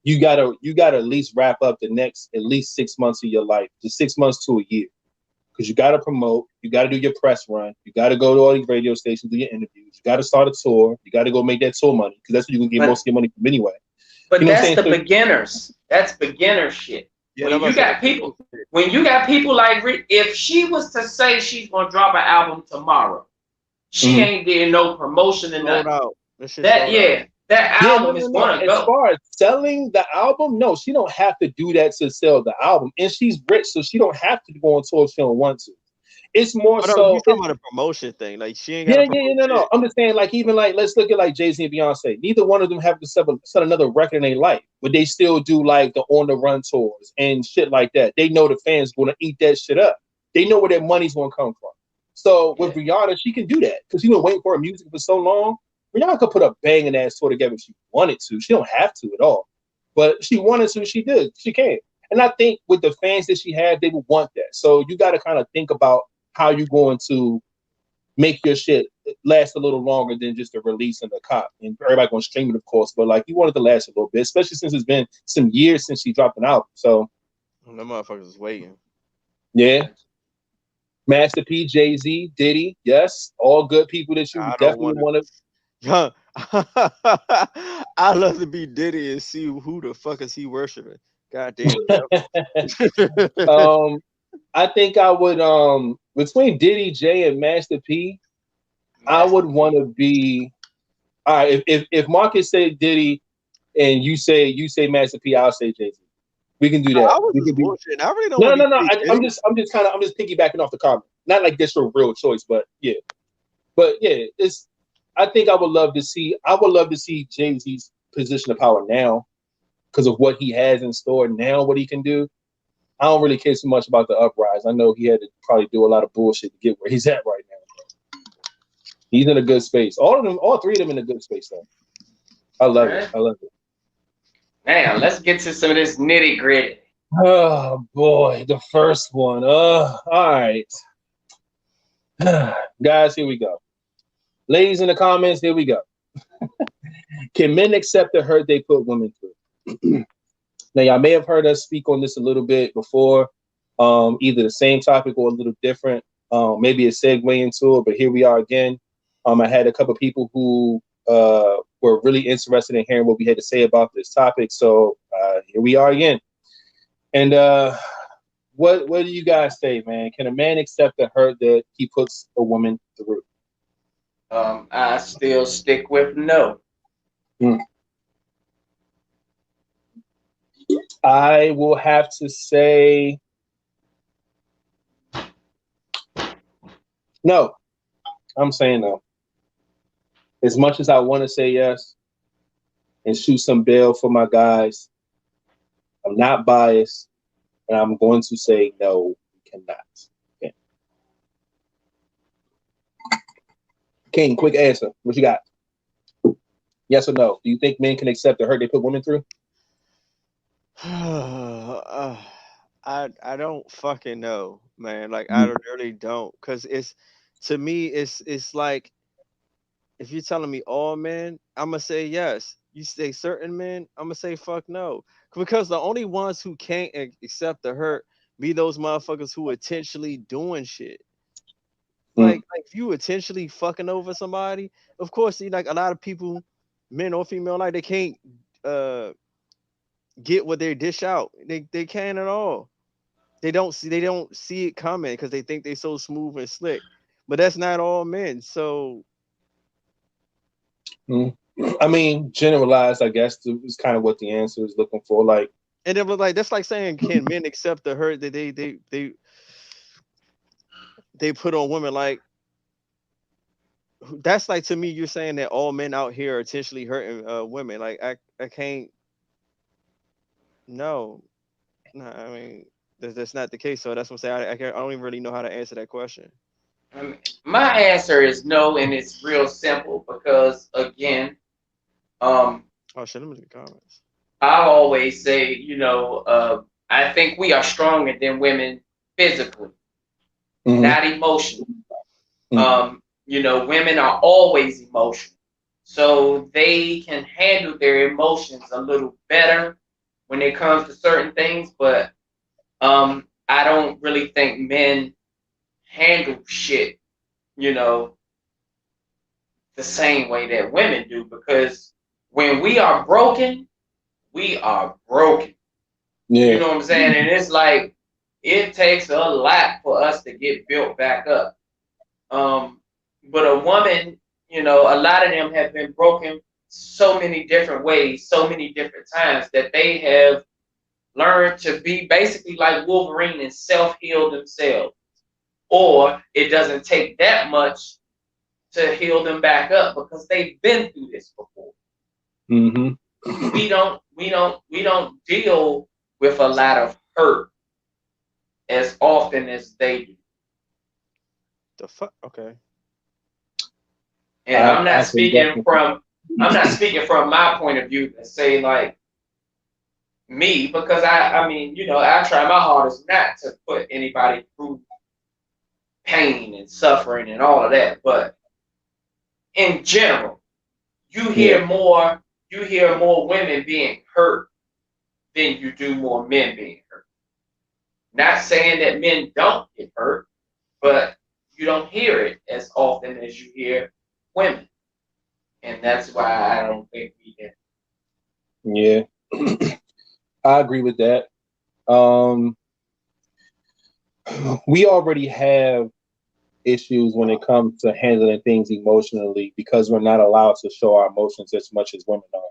you gotta at least wrap up the next at least 6 months of your life, to 6 months to a year, because you gotta promote, you gotta do your press run, you gotta go to all these radio stations, do your interviews, you gotta start a tour, you gotta go make that tour money because that's what you can get most of your money from anyway. But you know that's the beginners. That's beginner shit. Yeah, when you got people like if she was to say she's gonna drop an album tomorrow, she ain't getting no promotion and nothing. That album is gonna go. As far as selling the album, no, she don't have to do that to sell the album, and she's rich, so she don't have to go on tour if she don't want to. It's more so. You talking about a promotion thing? Like she ain't got. No. I'm just saying, like even like let's look at like Jay-Z and Beyonce. Neither one of them have to sell another record in their life, but they still do like the on the run tours and shit like that. They know the fans gonna eat that shit up. They know where their money's gonna come from. So with Rihanna, she can do that because she's been waiting for her music for so long. Rihanna could put a banging ass tour together if she wanted to. She don't have to at all, but if she wanted to, she did. She can. And I think with the fans that she had, they would want that. So you got to kind of think about how you're going to make your shit last a little longer than just a release and a cop. And everybody gonna stream it, of course, but like you want it to last a little bit, especially since it's been some years since she dropped an album. So the motherfuckers is waiting. Yeah. Master P, Jay-Z, Diddy, yes, all good people that you definitely want to. I love to be Diddy and see who the fuck is he worshiping. God damn. Yep. I think I would between Diddy, J, and Master P, I Master would P. want to be all right. If Marcus say Diddy and you say Master P, I'll say Jay Z. We can do I that. was We just can be bullshitting. I really don't no want no to no. be I'm just piggybacking off the comment. Not like this for a real choice, but yeah. But yeah, I think I would love to see Jay Z's position of power now because of what he has in store now, what he can do. I don't really care so much about the uprise. I know he had to probably do a lot of bullshit to get where he's at right now. He's in a good space. All three of them in a good space though. I love it. I love it. Now let's get to some of this nitty gritty. Oh boy, the first one. All right. Guys, here we go. Ladies in the comments, here we go. Can men accept the hurt they put women through? Now, y'all may have heard us speak on this a little bit before, either the same topic or a little different. Maybe a segue into it, but here we are again. I had a couple of people who were really interested in hearing what we had to say about this topic. So here we are again. And what do you guys say, man? Can a man accept the hurt that he puts a woman through? I still stick with no. I will have to say no. I'm saying no. As much as I want to say yes and shoot some bail for my guys, I'm not biased, and I'm going to say no, we cannot. Okay. King, quick answer. What you got? Yes or no? Do you think men can accept the hurt they put women through? I don't fucking know, man. Like I really don't, cause to me it's like if you're telling me all men, I'm gonna say yes. You say certain men, I'm gonna say fuck no, because the only ones who can't accept the hurt be those motherfuckers who intentionally doing shit. Like if you intentionally fucking over somebody, of course, see, like a lot of people, men or female, like they can't get what they dish out. They can't at all. They don't see it coming because they think they're so smooth and slick. But that's not all men. So I mean, generalized, I guess, is kind of what the answer is looking for. Like, and it was like that's like saying, can men accept the hurt that they put on women? Like that's like, to me, you're saying that all men out here are intentionally hurting women. Like I can't. No, I mean that's not the case. So that's what I'm saying. I don't even really know how to answer that question. My answer is no, and it's real simple because again, Oh shit, let me read the comments. I always say, I think we are stronger than women physically, not emotionally. Women are always emotional, so they can handle their emotions a little better when it comes to certain things. But I don't really think men handle shit, the same way that women do, because when we are broken, we are broken. yeah. You know what I'm saying? And it's like it takes a lot for us to get built back up. But a woman, a lot of them have been broken so many different ways, so many different times, that they have learned to be basically like Wolverine and self-heal themselves. Or it doesn't take that much to heal them back up because they've been through this before. We don't deal with a lot of hurt as often as they do. The fuck? Okay. And I'm not speaking from my point of view and say like me, because I mean, I try my hardest not to put anybody through pain and suffering and all of that. But in general, you hear more women being hurt than you do more men being hurt. Not saying that men don't get hurt, but you don't hear it as often as you hear women. And that's why I don't think we can. Yeah. I agree with that. Um, we already have issues when it comes to handling things emotionally because we're not allowed to show our emotions as much as women are.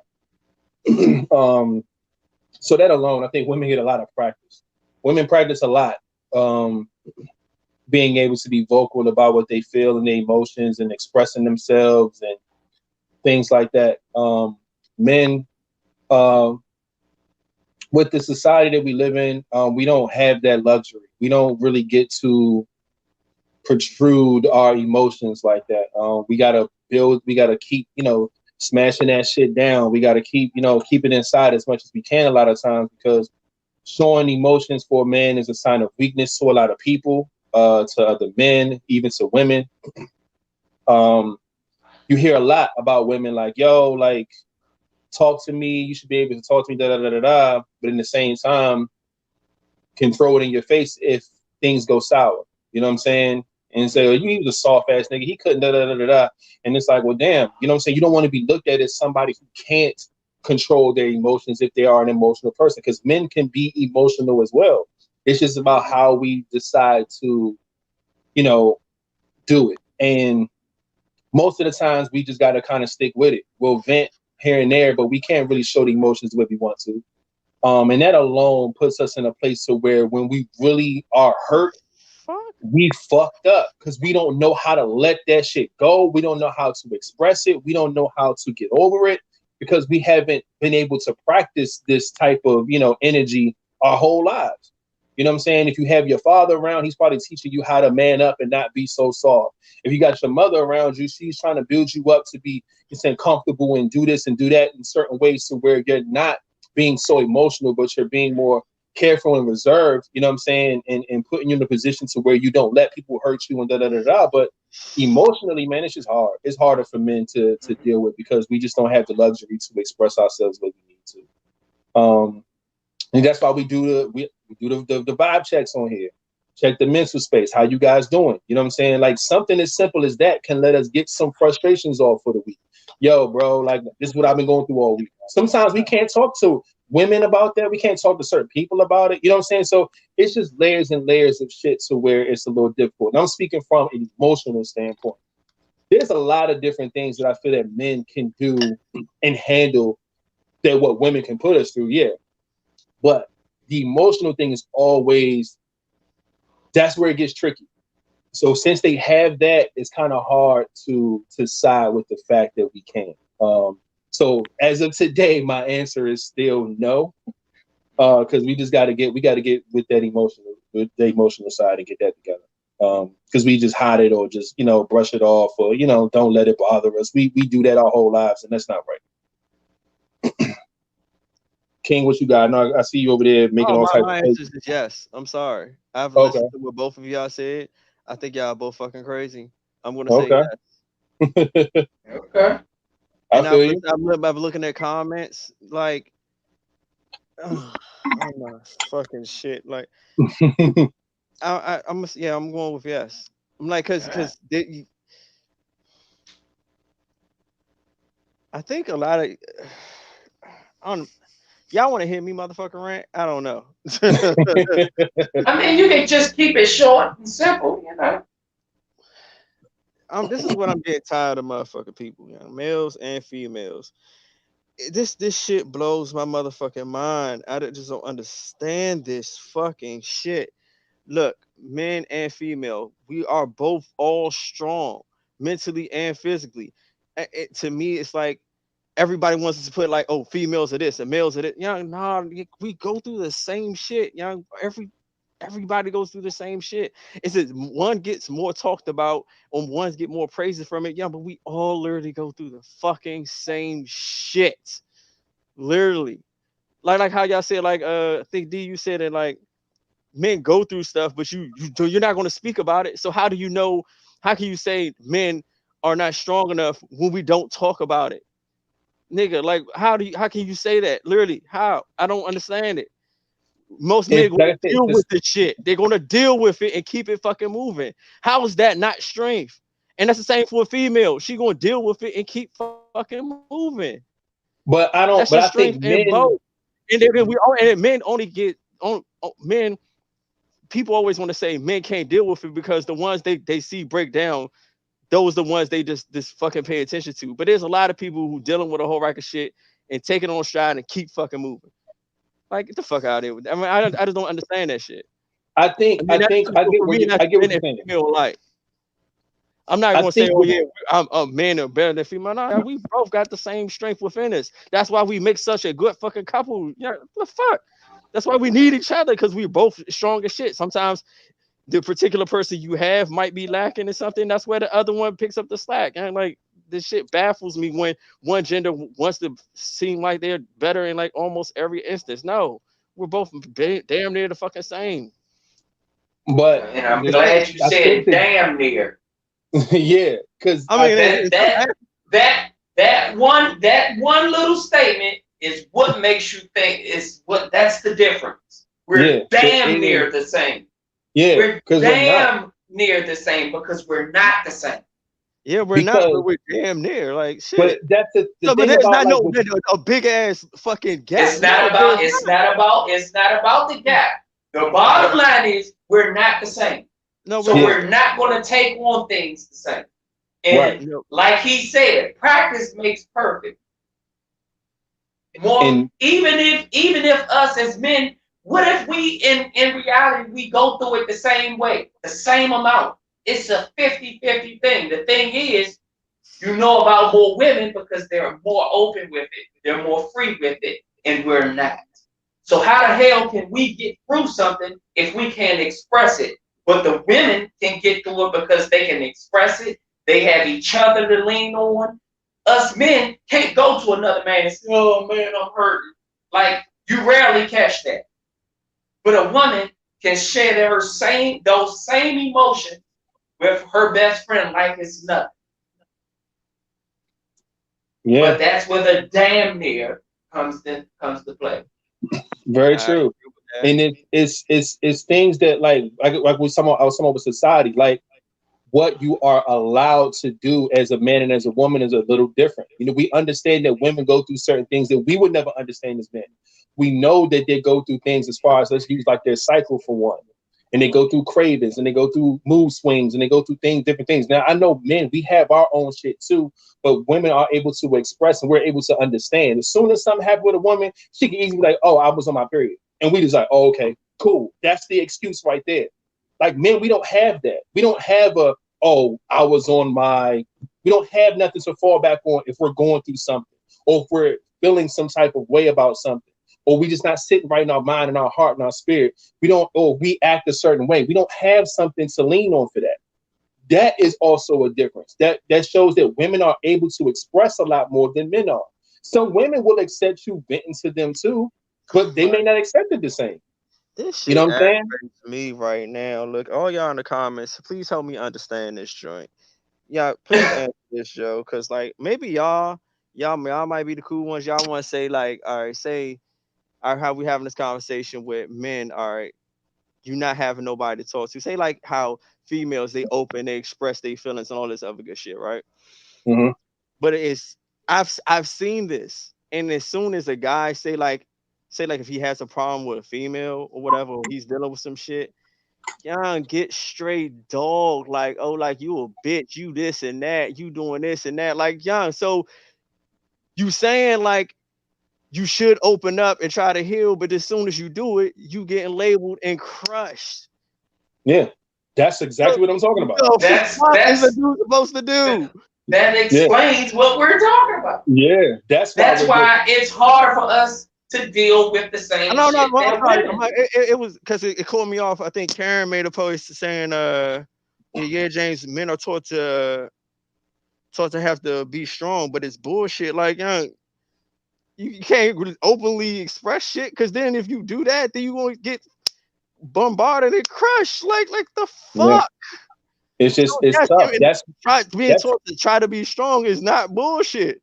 So that alone, I think women get a lot of practice. Women practice a lot, um, being able to be vocal about what they feel and their emotions and expressing themselves and things like that. Men, um, with the society that we live in, we don't have that luxury. We don't really get to protrude our emotions like that. We gotta build. We gotta keep, smashing that shit down. We gotta keep, keep it inside as much as we can. A lot of times, because showing emotions for men is a sign of weakness to a lot of people, to other men, even to women. Um, you hear a lot about women like, yo, like, talk to me. You should be able to talk to me. Da da da da da. But in the same time, can throw it in your face if things go sour. You know what I'm saying? And say, oh, you was a soft ass nigga. He couldn't da da da da da. And it's like, well, damn. You know what I'm saying? You don't want to be looked at as somebody who can't control their emotions if they are an emotional person, because men can be emotional as well. It's just about how we decide to, do it. And most of the times we just got to kind of stick with it. We'll vent here and there, but we can't really show the emotions the way we want to. And that alone puts us in a place to where when we really are hurt, we fucked up because we don't know how to let that shit go. We don't know how to express it. We don't know how to get over it because we haven't been able to practice this type of, energy our whole lives. You know what I'm saying? If you have your father around, he's probably teaching you how to man up and not be so soft. If you got your mother around you, she's trying to build you up to be, comfortable and do this and do that in certain ways to where you're not being so emotional, but you're being more careful and reserved, you know what I'm saying, and putting you in a position to where you don't let people hurt you and da da da da. But emotionally, man, it's just hard. It's harder for men to deal with because we just don't have the luxury to express ourselves the way we need to. And that's why we do the vibe checks on here. Check the mental space. How you guys doing? You know what I'm saying? Like something as simple as that can let us get some frustrations off for the week. Yo, bro, like this is what I've been going through all week. Sometimes we can't talk to women about that. We can't talk to certain people about it. You know what I'm saying? So it's just layers and layers of shit to where it's a little difficult. And I'm speaking from an emotional standpoint. There's a lot of different things that I feel that men can do and handle that what women can put us through. Yeah. But the emotional thing is always, that's where it gets tricky. So since they have that, it's kind of hard to side with the fact that we can't. So as of today, my answer is still no, because we got to get with the emotional side and get that together. Because we just hide it or just brush it off or don't let it bother us. We do that our whole lives, and that's not right. King, what you got? No, I see you over there making all types my of answer is yes. I'm sorry. I've Okay. listened to what both of y'all said. I think y'all both fucking crazy. I'm gonna say Okay. yes. Okay. I And feel you. I've looking at comments like, oh my fucking shit. Like, I'm going with yes. I'm like, cause I think a lot of I don't, y'all want to hear me motherfucking rant? I don't know. I mean, you can just keep it short and simple, you know. This is what I'm getting tired of, motherfucking people, males and females. This shit blows my motherfucking mind. Just don't understand this fucking shit. Look, men and female, we are both all strong, mentally and physically. To me, it's like everybody wants to put like, oh, females are this and males are that. Nah, we go through the same shit. Everybody goes through the same shit. It's just one gets more talked about, and ones get more praises from it. But we all literally go through the fucking same shit. Literally. Like how y'all said, like I think D, you said it, like men go through stuff, but you're not going to speak about it. So how do you know? How can you say men are not strong enough when we don't talk about it? Nigga, like how can you say that? Literally, how? I don't understand it. Most men gonna deal with this shit. They're gonna deal with it and keep it fucking moving. How is that not strength? And that's the same for a female. She gonna deal with it and keep fucking moving. But That's a I strength think in both. And then and men only get on men. People always want to say men can't deal with it because the ones they see break down, those the ones they just fucking pay attention to. But there's a lot of people who dealing with a whole rack of shit and take it on stride and keep fucking moving. Like, get the fuck out of here with that. I mean, I just don't understand that shit. I get what you're saying. Like, I'm not gonna say, oh yeah, I'm a man are better than female. No, we both got the same strength within us. That's why we make such a good fucking couple. Yeah, what the fuck? That's why we need each other, because we're both strong as shit. Sometimes the particular person you have might be lacking in something. That's where the other one picks up the slack. And like, this shit baffles me when one gender wants to seem like they're better in like almost every instance. No, we're both damn near the fucking same. But and I'm glad you said damn near. Yeah, because I mean that one little statement is what makes you think that's the difference. We're damn near the same. Yeah, we're damn near the same because we're not the same. Yeah, we're not, but we're damn near. Like shit. But that's the thing but there's about not like, a big ass fucking gap. It's not about the gap. The bottom line is we're not the same. No, so we're not going to take on things the same. And like he said, practice makes perfect. Even if us as men, what if we in reality we go through it the same way, the same amount? It's a 50-50 thing. The thing is, you know about more women because they're more open with it, they're more free with it, and we're not. So how the hell can we get through something if we can't express it? But the women can get through it because they can express it. They have each other to lean on. Us men can't go to another man and say, oh man, I'm hurting. Like, you rarely catch that. But a woman can share those same emotions with her best friend like it's nothing. Yeah. But that's where the damn near comes to play. Very true. And it's things that like I was talking about with society, like what you are allowed to do as a man and as a woman is a little different. You know, we understand that women go through certain things that we would never understand as men. We know that they go through things as far as, let's use like their cycle for one. And they go through cravings and they go through mood swings and they go through different things. Now, I know men, we have our own shit too, but women are able to express and we're able to understand. As soon as something happened with a woman, she can easily be like, oh, I was on my period. And we just like, oh, okay, cool. That's the excuse right there. Like men, we don't have that. We don't have we don't have nothing to fall back on if we're going through something or if we're feeling some type of way about something. Or we just not sitting right in our mind and our heart and our spirit. We act a certain way. We don't have something to lean on for that. That is also a difference. That shows that women are able to express a lot more than men are. Some women will accept you venting to them too, but they may not accept it the same. This shit, you know what I'm saying? Me right now. Look, all y'all in the comments, please help me understand this joint. Yeah, please answer this, Joe, because like maybe y'all might be the cool ones. Y'all want to say like, all right, say. How we having this conversation with men, all right, you not having nobody to talk to. Say like how females, they open, they express their feelings and all this other good shit, right? Mm-hmm. But I've seen this, and as soon as a guy say like if he has a problem with a female or whatever, or he's dealing with some shit, y'all get straight dog, like, oh, like you a bitch, you this and that, you doing this and that, like young. So you saying like you should open up and try to heal, but as soon as you do it, you getting labeled and crushed. Yeah, that's exactly what I'm talking about. That's what is a dude supposed to do? That explains what we're talking about. Yeah, that's why it's hard for us to deal with the same shit. It was because it caught me off. I think Karen made a post saying, yeah, James, men are taught to have to be strong, but it's bullshit. Like, you can't openly express shit, because then if you do that, then you won't get bombarded and crushed. Like the fuck. Yeah. It's just it's tough. Being taught to try to be strong is not bullshit.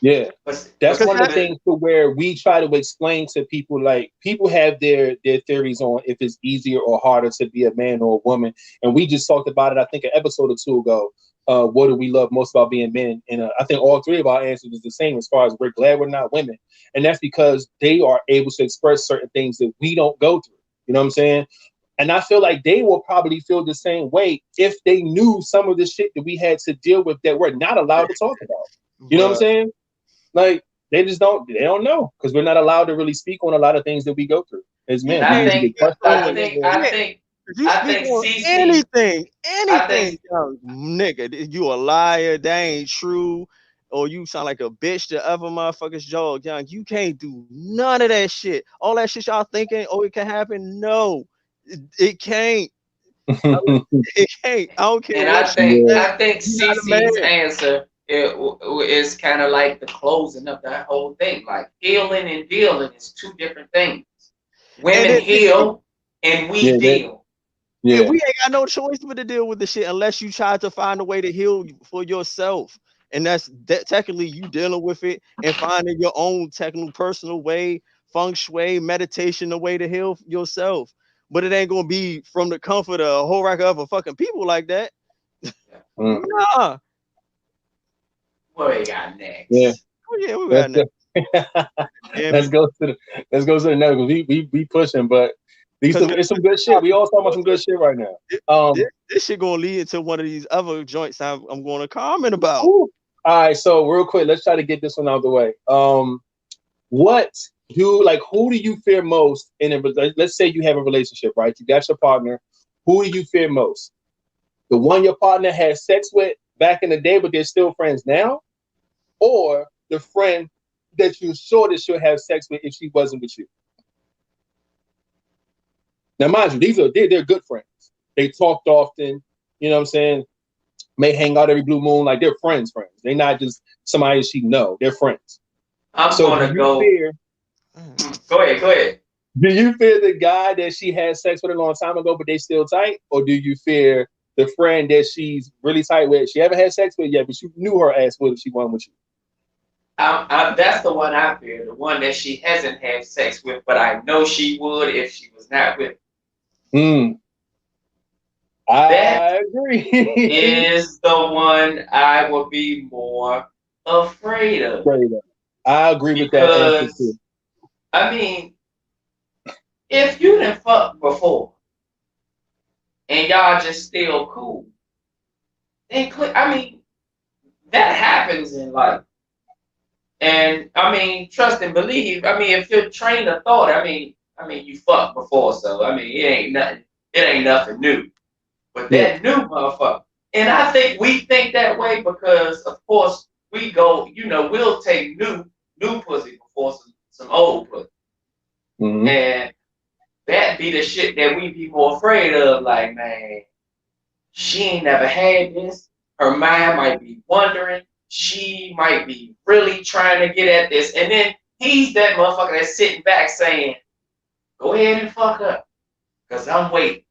Yeah, that's one of the things to where we try to explain to people. Like, people have their theories on if it's easier or harder to be a man or a woman, and we just talked about it, I think, an episode or two ago. what do we love most about being men? And I think all three of our answers is the same as far as we're glad we're not women. And that's because they are able to express certain things that we don't go through. You know what I'm saying? And I feel like they will probably feel the same way if they knew some of the shit that we had to deal with that we're not allowed to talk about. You know what I'm saying? Like they don't know because we're not allowed to really speak on a lot of things that we go through as men. And We usually get questioned on it. If you I speak think on CC, anything, young nigga, you a liar, that ain't true, or you sound like a bitch to other motherfuckers, Joe, young, you can't do none of that shit. All that shit y'all thinking, oh, it can happen. No, it can't. It can't. I don't care and what you say. I think You not a man. CC's answer is kind of like the closing of that whole thing. Like healing and dealing is two different things. Women heal and we deal. Yeah, we ain't got no choice but to deal with the shit unless you try to find a way to heal for yourself. And that's technically you dealing with it and finding your own technical personal way, feng shui, meditation, the way to heal yourself. But it ain't gonna be from the comfort of a whole rack of other fucking people like that. Nah. What we got next? Yeah. Oh, yeah, we got next. Let's go to the next one. We pushing, but it's some good shit. We all talking about some good shit right now. This shit gonna lead into one of these other joints I'm going to comment about. All right, so real quick, let's try to get this one out of the way. Who do you fear most in a? Let's say you have a relationship, right? You got your partner. Who do you fear most? The one your partner had sex with back in the day, but they're still friends now, or the friend that you sure that she'll have sex with if she wasn't with you? Now, mind you, they're good friends. They talked often. You know what I'm saying? May hang out every blue moon. Like they're friends. They're not just somebody she know. They're friends. I'm gonna go. Go ahead. Do you fear the guy that she had sex with a long time ago, but they still tight, or do you fear the friend that she's really tight with? She haven't had sex with yet, but you knew her ass would if she wasn't with you. That's the one I fear. The one that she hasn't had sex with, but I know she would if she was not with me. I agree. Is the one I would be more afraid of. I agree with that answer too. I mean, if you done fucked before and y'all just still cool, then I mean, that happens in life. And I mean, trust and believe. I mean, if your train of thought, I mean, you fucked before, so I mean, it ain't nothing new. But that new motherfucker, and I think we think that way because, of course, we go, we'll take new pussy before some old pussy, and that be the shit that we be more afraid of. Like, man, she ain't never had this. Her mind might be wondering. She might be really trying to get at this. And then he's that motherfucker that's sitting back saying, go ahead and fuck up. Because I'm waiting.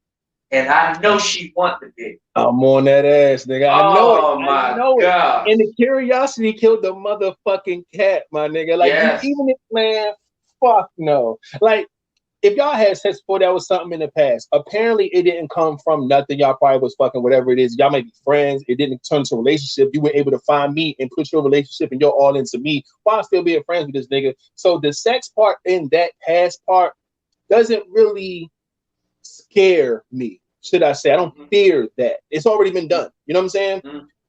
And I know she want the dick. I'm on that ass, nigga. I know it. I know God. And the curiosity killed the motherfucking cat, my nigga. Like, even if, man, fuck no. Like, if y'all had sex before, that was something in the past. Apparently, it didn't come from nothing. Y'all probably was fucking whatever it is. Y'all might be friends. It didn't turn to a relationship. You were able to find me and put your relationship and you're all into me while still being friends with this nigga. So the sex part in that past part doesn't really scare me, should I say. I don't fear that. It's already been done. You know what I'm saying?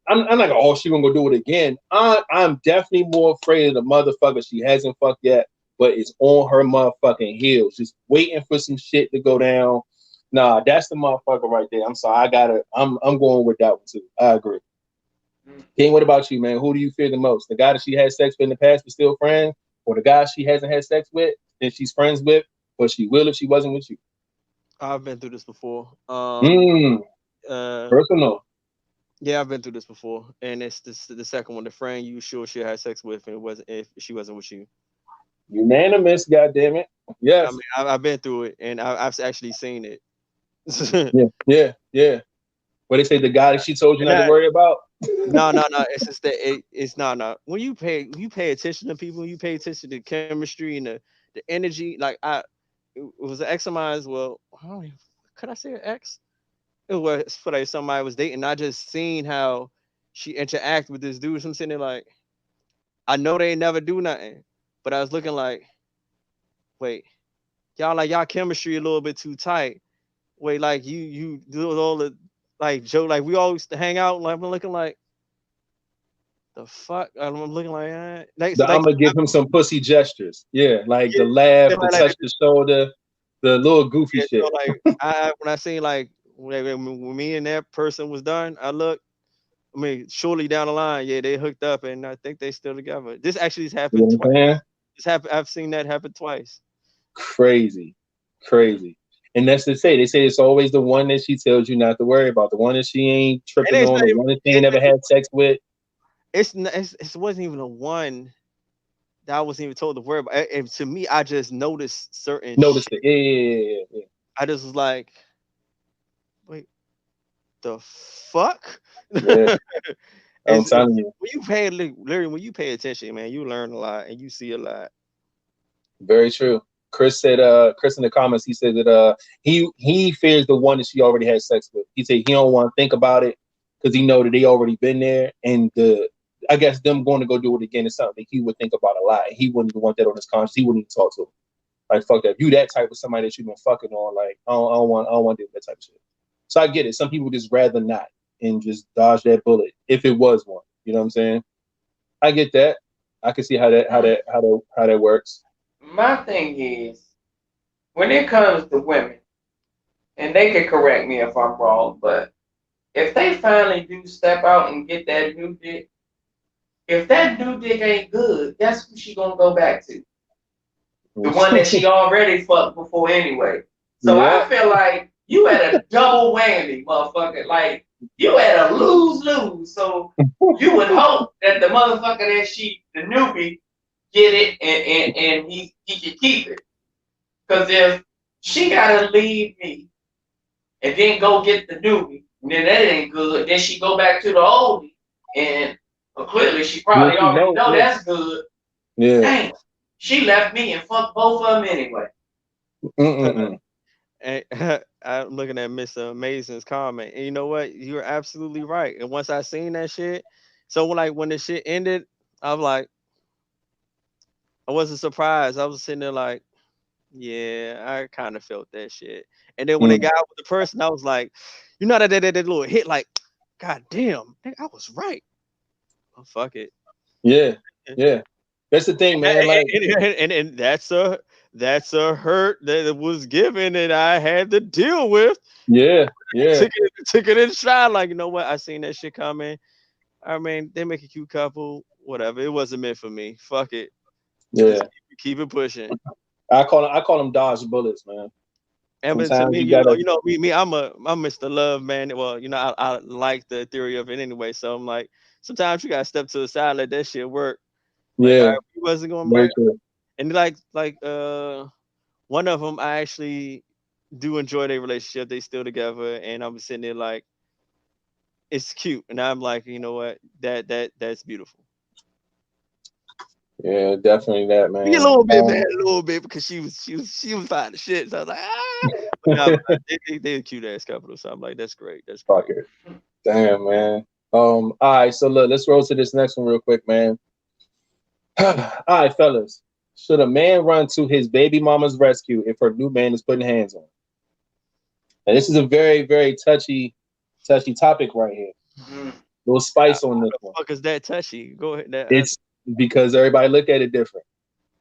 I'm not like, she gonna go do it again. I'm definitely more afraid of the motherfucker she hasn't fucked yet, but it's on her motherfucking heels, just waiting for some shit to go down. Nah, that's the motherfucker right there. I'm sorry. I'm going with that one too. I agree. King, what about you, man? Who do you fear the most? The guy that she had sex with in the past but still friends, or the guy she hasn't had sex with and she's friends with, but she will if she wasn't with you? I've been through this before. Personal. Yeah, I've been through this before, and it's the second one. The friend you sure she had sex with, and it wasn't if she wasn't with you. Unanimous, goddammit. Yes. I mean, I've been through it, and I've actually seen it. Yeah. What they say, the guy that she told you not to worry about. No. It's just that it's not. When you pay attention to people, you pay attention to chemistry and the energy. Like it was an ex of mine. Well, could I say an ex? It was somebody I was dating. I just seen how she interact with this dude. So I'm sitting there like, I know they ain't never do nothing, but I was looking like, wait, y'all chemistry a little bit too tight. Wait, like you do all the like joke, like we always hang out. Like I'm looking like the fuck. I'm looking like so I'm like gonna give him some pussy gestures. Yeah, like yeah, the laugh, yeah, the like touch the shoulder, the little goofy yeah, shit. so like when I seen like when me and that person was done, I looked. I mean, surely down the line, yeah, they hooked up, and I think they still together. This actually has You know happened what twice. I'm saying? This happened. I've seen that happen twice. Crazy, crazy. And that's to say, they say it's always the one that she tells you not to worry about, the one that she ain't And tripping it's on, not the even, one that she ain't never had sex with. it wasn't even the one that I wasn't even told to worry about. And to me, I just noticed certain Notice shit. it. Yeah. I just was like, wait, the fuck? Yeah. I'm It's telling you. when you pay literally when you pay attention, man, you learn a lot and you see a lot. Very true. Chris said, Chris in the comments, he said that he fears the one that she already had sex with. He said he don't want to think about it because he know that they already been there, and I guess them going to go do it again is something that he would think about a lot. And he wouldn't even want that on his conscience. He wouldn't even talk to him. Like fuck that. If you that type of somebody that you've been fucking on, like I don't want to do that type of shit. So I get it. Some people just rather not and just dodge that bullet if it was one. You know what I'm saying? I get that. I can see how that works. My thing is, when it comes to women, and they can correct me if I'm wrong, but if they finally do step out and get that new dick, if that new dick ain't good, guess who she gonna go back to? The one that she already fucked before anyway. So Yeah. I feel like you had a double whammy, motherfucker. Like you had a lose-lose. So you would hope that the motherfucker the newbie, get it and he can keep it. Because if she gotta leave me and then go get the newbie, and then that ain't good, then she go back to the oldie, and clearly she probably already know Yeah. that's good. Yeah. Dang, she left me and fucked both of them anyway. And I'm looking at Miss Amazing's comment, and you know what? You're absolutely right. And once I seen that shit, so when the shit ended, I was like, I wasn't surprised. I was sitting there like, yeah, I kind of felt that shit. And then when they got out with the person, I was like, you know that little hit, like, god damn, I was right. Oh, fuck it. Yeah. That's the thing, man. Like, And that's a hurt that was given and I had to deal with. yeah. Took it in stride. Like, you know what? I seen that shit coming. I mean, they make a cute couple. Whatever. It wasn't meant for me. Fuck it. Yeah. Just keep it pushing. I call them dodge bullets, man. And but to Sometimes me, you gotta. me, I'm Mr. Love, man. Well, I like the theory of it anyway. So I'm like, sometimes you gotta step to the side, let that shit work. Like, all Yeah. right, we wasn't going Very right. true. And one of them, I actually do enjoy their relationship. They still together, and I'm sitting there like, it's cute, and I'm like, you know what, that's beautiful. Yeah, definitely that, man. A little bit, man, a little bit, because she was fine as shit. So I was like, but no, they a cute ass couple. So I'm like, that's great. That's great. Fuck it. Damn, man. All right, so look, let's roll to this next one real quick, man. All right, fellas. Should a man run to his baby mama's rescue if her new man is putting hands on her? And this is a very, very touchy topic right here. Mm. Little spice on this one. Fuck is that touchy? Go ahead. It's because everybody look at it different.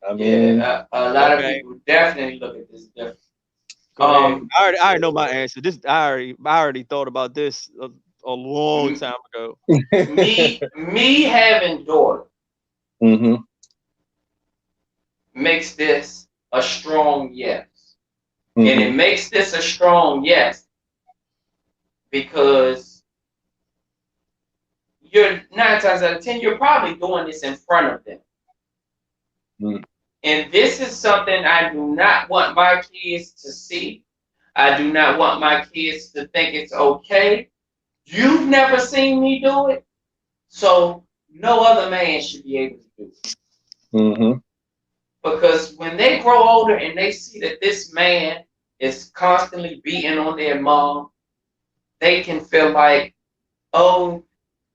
I mean, yeah, a lot of people definitely look at this different. Go ahead. I already know my answer. I already thought about this a long time ago. me having daughter makes this a strong yes. And it makes this a strong yes because you're 9 times out of 10, you're probably doing this in front of them. And this is something I do not want my kids to see. I do not want my kids to think it's okay. You've never seen me do it, so no other man should be able to do it. Because when they grow older and they see that this man is constantly beating on their mom, they can feel like, oh,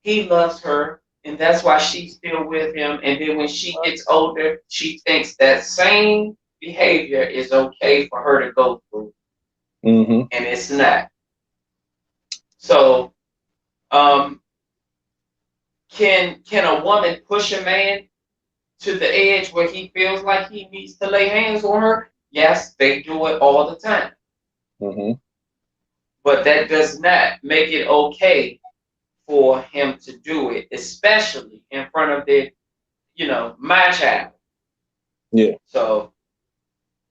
he loves her, and that's why she's still with him. And then when she gets older, she thinks that same behavior is okay for her to go through, and it's not. So, can a woman push a man to the edge where he feels like he needs to lay hands on her? Yes, they do it all the time. But that does not make it okay for him to do it, especially in front of my child. Yeah. So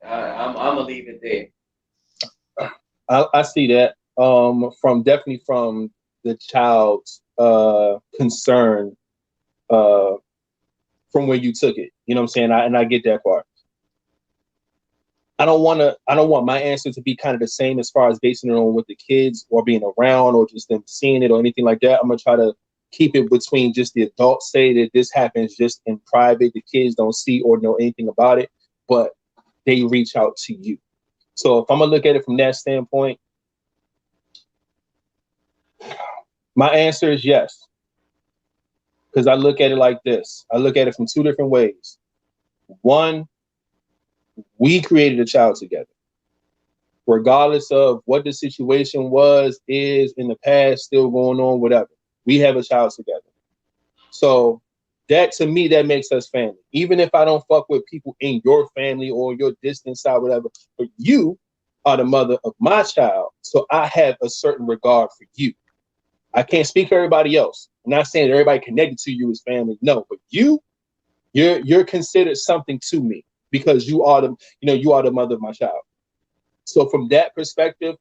I'm gonna leave it there. I see that. Definitely from the child's concern, from where you took it. You know what I'm saying? I get that part. I don't want my answer to be kind of the same as far as basing it on with the kids or being around or just them seeing it or anything like that. I'm gonna try to keep it between just the adults say that this happens just in private. The kids don't see or know anything about it, but they reach out to you. So if I'm gonna look at it from that standpoint, my answer is yes. Because I look at it like this. I look at it from two different ways. One, we created a child together. Regardless of what the situation was, is in the past, still going on, whatever. We have a child together. So that, to me, that makes us family. Even if I don't fuck with people in your family or your distant side, whatever, but you are the mother of my child. So I have a certain regard for you. I can't speak for everybody else. I'm not saying that everybody connected to you is family. No, but you're considered something to me because you are the mother of my child. So from that perspective,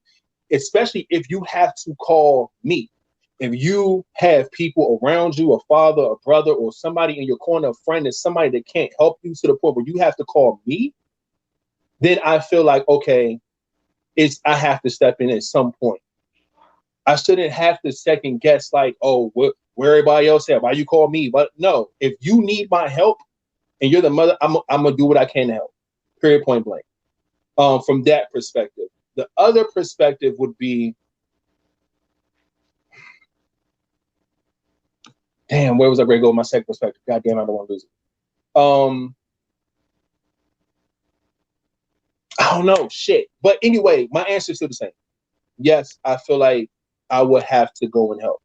especially if you have to call me, if you have people around you, a father, a brother, or somebody in your corner, a friend, and somebody that can't help you to the point where you have to call me, then I feel like, okay, I have to step in at some point. I shouldn't have to second guess like, oh, where everybody else at? Why you call me? But no, if you need my help and you're the mother, I'm gonna do what I can to help. Period, point blank. From that perspective. The other perspective would be, damn, where was I going to go with my second perspective? God damn, I don't want to lose it. I don't know, shit. But anyway, my answer is still the same. Yes, I feel like I would have to go and help.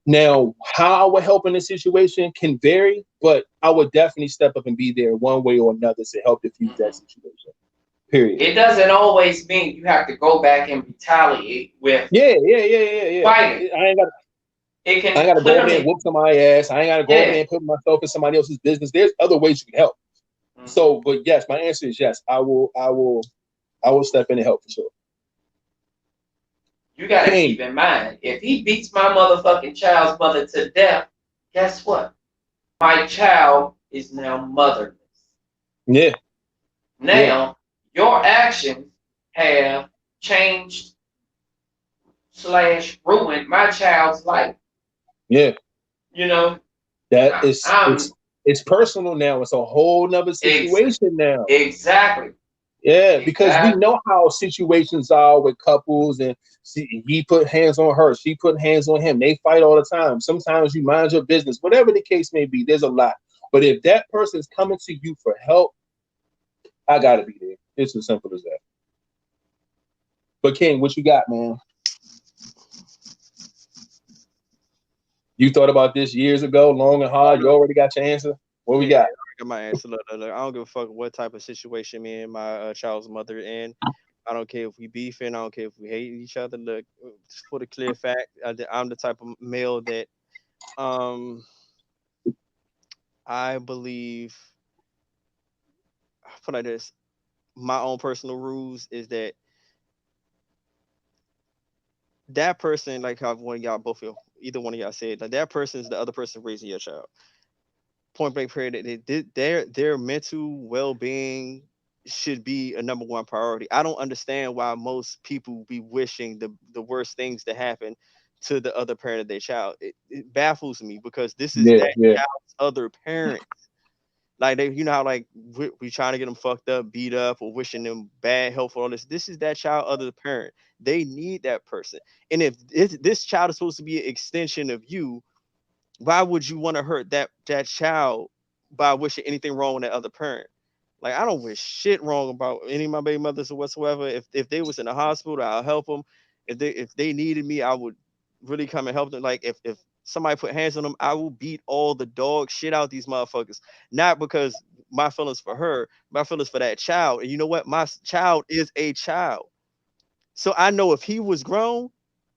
Now, how I would help in this situation can vary, but I would definitely step up and be there one way or another to help diffuse that situation. Period. It doesn't always mean you have to go back and retaliate with fighting. I ain't got to go ahead and whoop somebody's ass. I ain't got to go ahead and put myself in somebody else's business. There's other ways you can help. So, but yes, my answer is yes. I will step in and help for sure. You got to keep in mind, if he beats my motherfucking child's mother to death, guess what? My child is now motherless. Yeah. Now, your actions have changed / ruined my child's life. Yeah. You know? That it's personal now. It's a whole nother situation now. Exactly. Yeah, because we know how situations are with couples, and he put hands on her, she put hands on him. They fight all the time. Sometimes you mind your business, whatever the case may be. There's a lot, but if that person's coming to you for help, I gotta be there. It's as simple as that. But King, what you got, man? You thought about this years ago, long and hard. You already got your answer. What we got? I got my answer. Look, I don't give a fuck what type of situation me and my child's mother in. I don't care if we beefing. I don't care if we hate each other. Look, just for the clear fact, I'm the type of male that, I believe, put like this, my own personal rules is that person, like how one of y'all, both of you, either one of y'all said, like that person is the other person raising your child. Point blank period. Their mental well being should be a number one priority. I don't understand why most people be wishing the worst things to happen to the other parent of their child. It baffles me because this is that child's other parent. Like they, how like we trying to get them fucked up, beat up, or wishing them bad health for all this. This is that child other parent. They need that person. And if this child is supposed to be an extension of you, why would you want to hurt that child by wishing anything wrong on that other parent? Like, I don't wish shit wrong about any of my baby mothers or whatsoever. If they was in the hospital, I'll help them. If they needed me, I would really come and help them. Like, if somebody put hands on them, I will beat all the dog shit out these motherfuckers. Not because my feelings for her, my feelings for that child. And you know what? My child is a child. So I know if he was grown,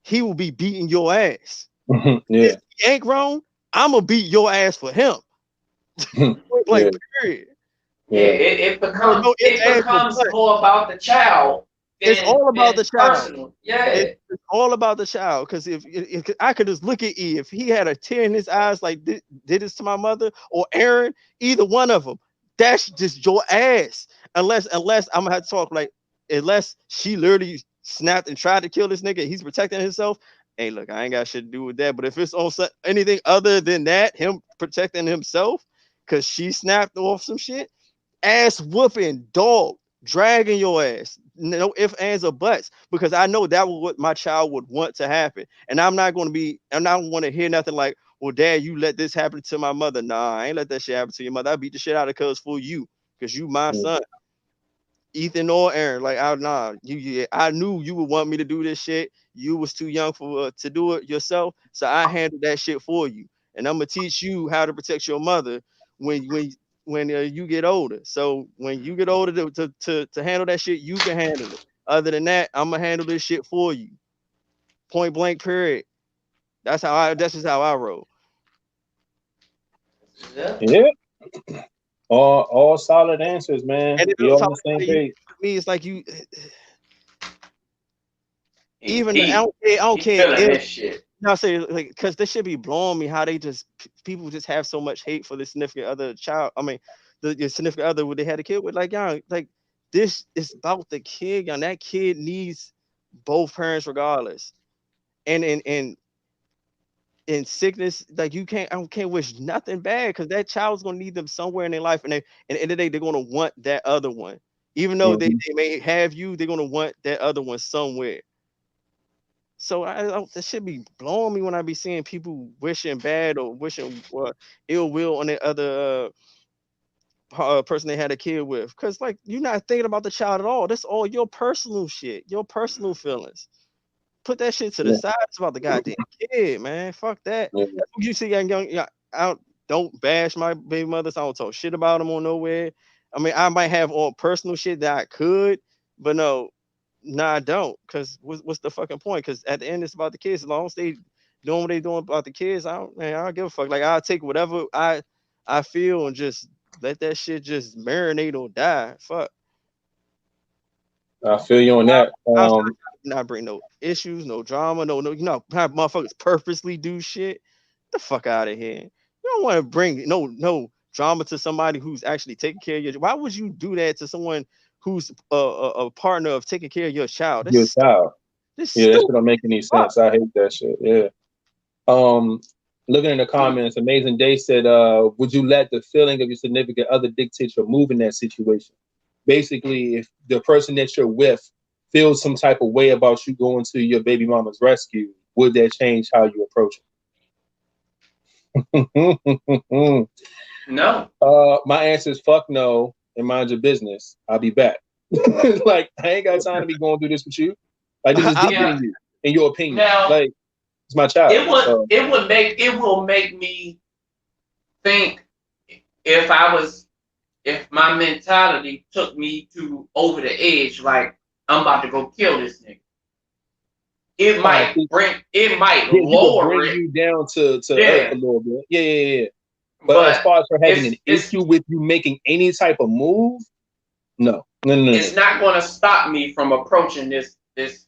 he will be beating your ass. Yeah. If he ain't grown, I'm gonna beat your ass for him. Like, Yeah. period. Yeah, Yeah. it No, becomes no ifs, it ands, or becomes buts. more about the child It's than all about the child. personal. Yeah. It's all about the child. Because if I could just look at E, if he had a tear in his eyes, like did this to my mother or Aaron, either one of them, that's just your ass. Unless I'm gonna have to talk like, unless she literally snapped and tried to kill this nigga, he's protecting himself. Hey, look, I ain't got shit to do with that. But if it's on anything other than that, him protecting himself, because she snapped off some shit, ass whooping, dog, dragging your ass. No ifs, ands, or buts, because I know that was what my child would want to happen. And I'm not want to hear nothing like, well, dad, you let this happen to my mother. Nah, I ain't let that shit happen to your mother. I beat the shit out of cuz for you, because you my son. Ethan or Aaron, like, I knew you would want me to do this shit. You was too young for to do it yourself, so I handled that shit for you, and I'm gonna teach you how to protect your mother when you get older. So when you get older to handle that shit, you can handle it. Other than that, I'm gonna handle this shit for you. Point blank. Period. That's just how I roll. Yeah. Yeah. All solid answers, man. And We it's all on all the same you, page. me. It's like you. He Even I he, don't care. I don't he care feeling if. this shit. No, I say, like, because this should be blowing me how they just people just have so much hate for the significant other child. I mean, your significant other what they had a kid with. Like, y'all, like, this is about the kid, y'all. That kid needs both parents regardless. And in sickness, like, I can't wish nothing bad, because that child's gonna need them somewhere in their life, and at the end of the day, they're gonna want that other one. Even though they, Mhm. they may have you, they're gonna want that other one somewhere. So that should be blowing me when I be seeing people wishing bad or wishing ill will on the other person they had a kid with. Cause, like, you're not thinking about the child at all. That's all your personal shit, your personal feelings. Put that shit to the Yeah. side. It's about the goddamn kid, man. Fuck that. Yeah. That's what you see, young. Yeah, don't bash my baby mothers. I don't talk shit about them on nowhere. I mean, I might have all personal shit that I could, but no, I don't. Cause what's the fucking point? Cause at the end, it's about the kids. As long as they doing what they doing about the kids, I don't give a fuck. Like, I'll take whatever I feel and just let that shit just marinate or die. Fuck. I feel you on that. I'm not bring no issues, no drama, no, have motherfuckers purposely do shit. The fuck out of here. You don't want to bring no drama to somebody who's actually taking care of you. Why would you do that to someone who's a partner of taking care of your child? your child. That's Yeah, that shit stupid. don't make any Fuck. sense. I hate that shit. Yeah. Looking in the comments, Amazing Day said, would you let the feeling of your significant other dictate your move in that situation? Basically, if the person that you're with feels some type of way about you going to your baby mama's rescue, would that change how you approach it? No. My answer is fuck no, and mind your business. I'll be back. Like, I ain't got time to be going through this with you. Like, this is deeper Yeah. than you, in your opinion. Now Like, it's my child. it will make me think if my mentality took me to over the edge, like I'm about to go kill this nigga. It might He could lower bring it. you down to earth Yeah. a little bit. Yeah. But as But far as her having an it's issue with you making any type of move, no. it's not going to stop me from approaching this This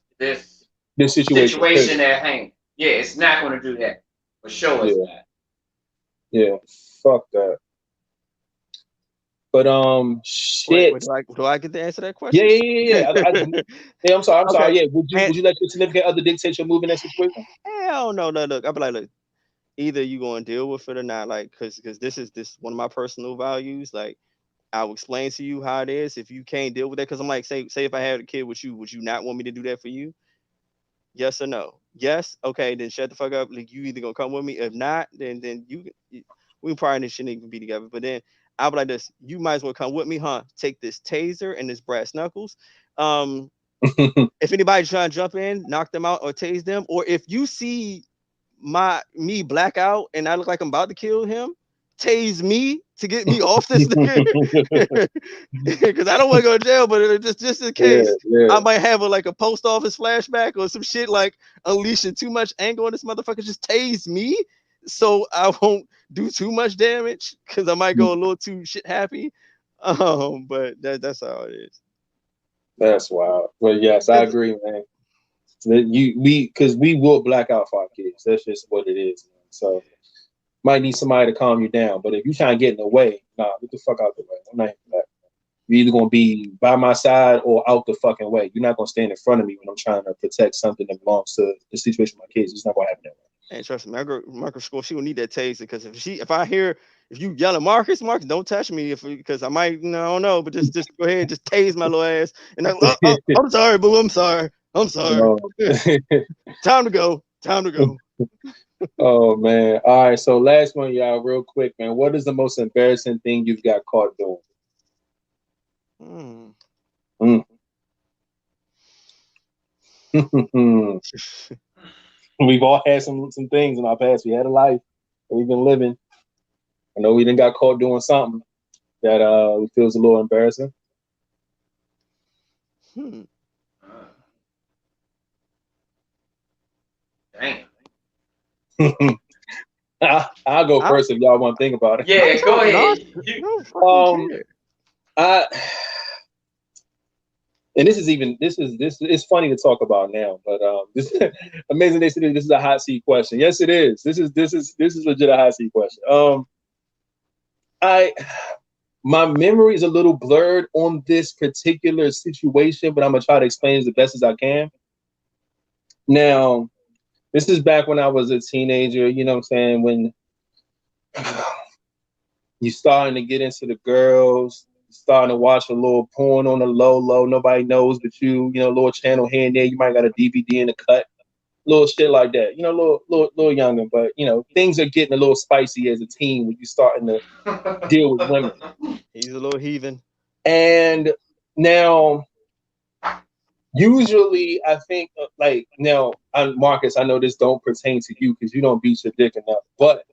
situation. situation at hand. Yeah, it's not going to do that. For sure, it's not. Yeah. Fuck that. But Wait, shit. do I get to answer that Yeah. question? Yeah. I'm sorry. Okay. Yeah. Would you let your significant other dictate your move in that situation? Hell no. Look, I'll be like, look, either you gonna deal with it or not. Like, cause this one of my personal values. Like, I'll explain to you how it is. If you can't deal with that, because I'm like, say if I had a kid with you, would you not want me to do that for you? Yes or no? yes, okay, then shut the fuck up. Like you either gonna come with me. If not, then we probably shouldn't even be together. But then I'll be like this: you might as well come with me, huh? Take this taser and this brass knuckles. If anybody trying to jump in, knock them out or tase them, or if you see me black out and I look like I'm about to kill him, tase me to get me off this nigga. Because I don't want to go to jail, but just in case, I might have like a post office flashback or some shit like unleashing too much anger on this motherfucker. Just tase me so I won't do too much damage because I might go a little too shit happy. But that's how it is. That's wild. But yes, I agree, man. Because we will black out for our kids. That's just what it is, man. So might need somebody to calm you down. But if you trying to get in the way, nah, get the fuck out the way. I'm not even that. You're either gonna be by my side or out the fucking way. You're not gonna stand in front of me when I'm trying to protect something that belongs to the situation with my kids. It's not gonna happen that way. And trust me, Marcus school, she will need that taser because if you yelling Marcus, don't touch me because I might, I don't know, but just go ahead, just tase my little ass. And I'm sorry, boo, I'm sorry. Time to go. Oh man. All right. So last one, y'all, real quick, man. What is the most embarrassing thing you've got caught doing? We've all had some things in our past. We had a life that we've been living. I know we didn't got caught doing something that feels a little embarrassing. Damn. I'll go first if y'all want to think about it. Yeah, go ahead. And this is it's funny to talk about now, but this amazing they said this is a hot seat question. Yes, it is. This is legit a hot seat question. My memory is a little blurred on this particular situation, but I'm gonna try to explain as best as I can. Now, this is back when I was a teenager, you know what I'm saying, when you're starting to get into the girls, starting to watch a little porn on the low, nobody knows but you, little channel here and there, you might got a DVD in the cut, little shit like that, little younger, but things are getting a little spicy as a teen when you're starting to deal with women. He's a little heathen. And now, usually, I think, Marcus, I know this don't pertain to you because you don't beat your dick enough, but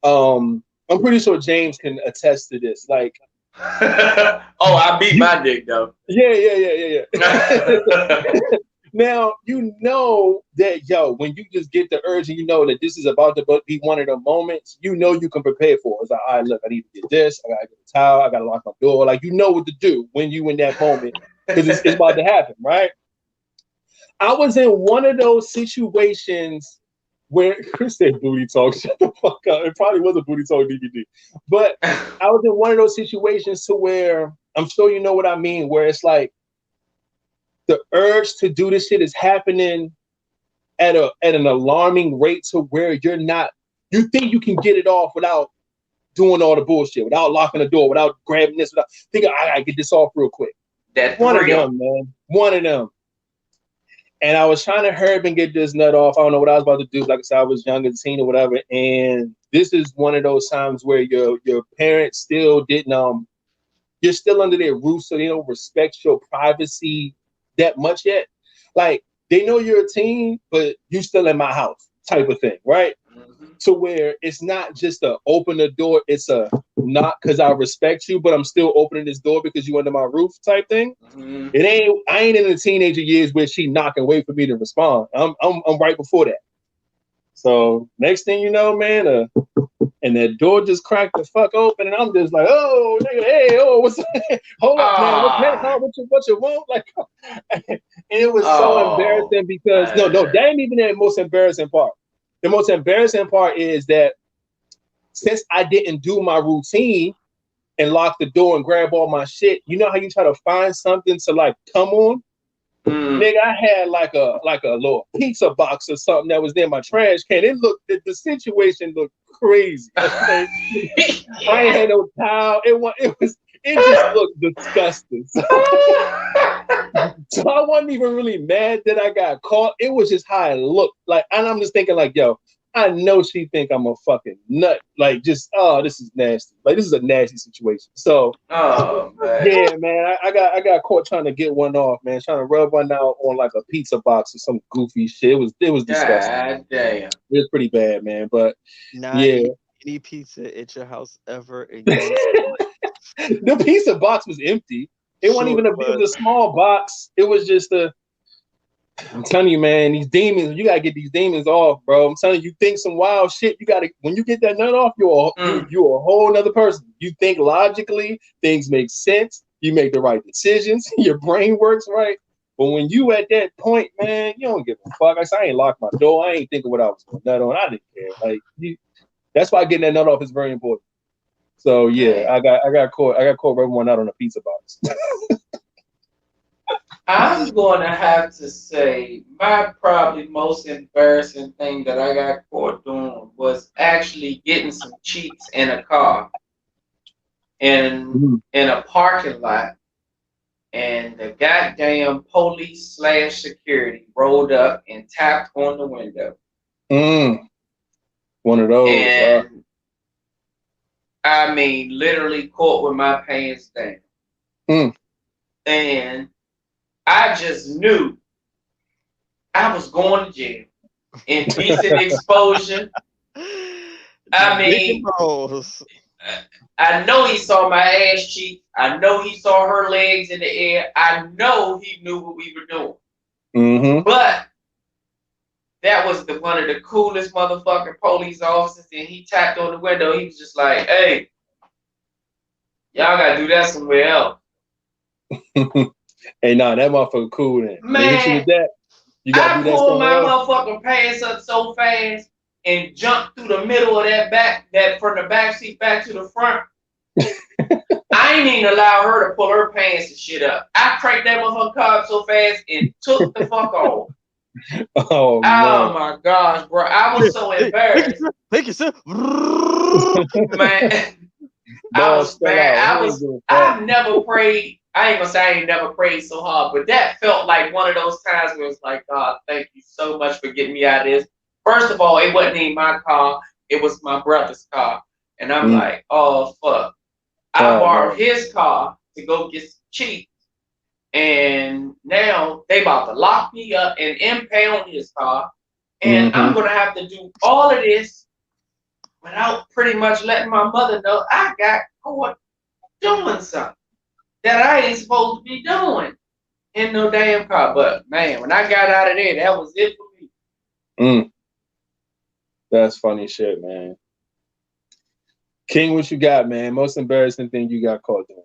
I'm pretty sure James can attest to this. Like, I beat my dick though. Yeah. Now that when you just get the urge and you know that this is about to be one of the moments, you can prepare for it. It's like, all right, look, I need to get this, I gotta get a towel, I gotta lock my door. Like, you know what to do when you in that moment because it's about to happen, right? I was in one of those situations where Chris said booty talk. Shut the fuck up. It probably was a booty talk DVD. But I was in one of those situations to where I'm sure you know what I mean, where it's like the urge to do this shit is happening at an alarming rate to where you think you can get it off without doing all the bullshit, without locking the door, without grabbing this, without thinking, I gotta get this off real quick. That's one real. of them, man. One of them. And I was trying to hurry up and get this nut off. I don't know what I was about to do. Like I said, I was young and teen or whatever. And this is one of those times where your parents still didn't you're still under their roof, so they don't respect your privacy that much yet. Like, they know you're a teen, but you still in my house type of thing, right? Mm-hmm. To where it's not just a open the door, it's a not because I respect you, but I'm still opening this door because you under my roof type thing. Mm-hmm. I ain't in the teenager years where she knock and wait for me to respond. I'm right before that. So next thing you know, man, and that door just cracked the fuck open, and I'm just like, oh, nigga, hey, oh, what's hold up, man, what's that? What you want? Like, and it was so embarrassing because no, that ain't even the most embarrassing part. The most embarrassing part is that since I didn't do my routine and lock the door and grab all my shit, you know how you try to find something to like come on? Nigga, I had like a little pizza box or something that was in my trash can. The situation looked crazy. I ain't had no towel. It just looked disgusting. So I wasn't even really mad that I got caught. It was just how I looked. Like, and I'm just thinking, like, yo, I know she think I'm a fucking nut. Like, just this is nasty. Like, this is a nasty situation. So, Oh man. yeah, man, I got caught trying to get one off, man, trying to rub one out on like a pizza box or some goofy shit. It was disgusting. God damn. It was pretty bad, man. But Not yeah, eat any pizza at your house ever again. the pizza box was empty. It wasn't even it was a small box. It was just I'm telling you, man, these demons, you gotta get these demons off, bro. I'm telling you, think some wild shit. You gotta, when you get that nut off, you're a whole nother person. You think logically, things make sense, you make the right decisions, your brain works right. But when you at that point, man, you don't give a fuck. I ain't locked my door. I ain't thinking what I was going nut on. I didn't care. Like that's why getting that nut off is very important. So yeah, I got caught rubbing one out on a pizza box. I'm going to have to say my probably most embarrassing thing that I got caught doing was actually getting some cheeks in a car in a parking lot, and the goddamn police / security rolled up and tapped on the window. One of those. And I mean, literally caught with my pants down. And I just knew I was going to jail. Indecent exposure. I mean, I know he saw my ass cheek. I know he saw her legs in the air. I know he knew what we were doing. But that was one of the coolest motherfucking police officers, and he tapped on the window. He was just like, "Hey, y'all gotta do that somewhere else." Hey, nah, that motherfucker cool then. Man, they hit you with that. You gotta do that pulled my else. motherfucking pants up so fast and jumped through the middle of that from the back seat back to the front. I ain't even allow her to pull her pants and shit up. I cranked that motherfucking car up so fast and took the fuck off. Oh my gosh, bro. I was so embarrassed. Thank you, sir. Man, I've never prayed. I ain't gonna say I ain't never prayed so hard, but that felt like one of those times where it's like, God, thank you so much for getting me out of this. First of all, it wasn't even my car, it was my brother's car. And I'm like, oh fuck. I borrowed his car to go get some cheap. And now they about to lock me up and impound his car. And I'm gonna have to do all of this without pretty much letting my mother know I got caught doing something that I ain't supposed to be doing in no damn car. But man, when I got out of there, that was it for me. That's funny shit, man. King, what you got, man? Most embarrassing thing you got caught doing?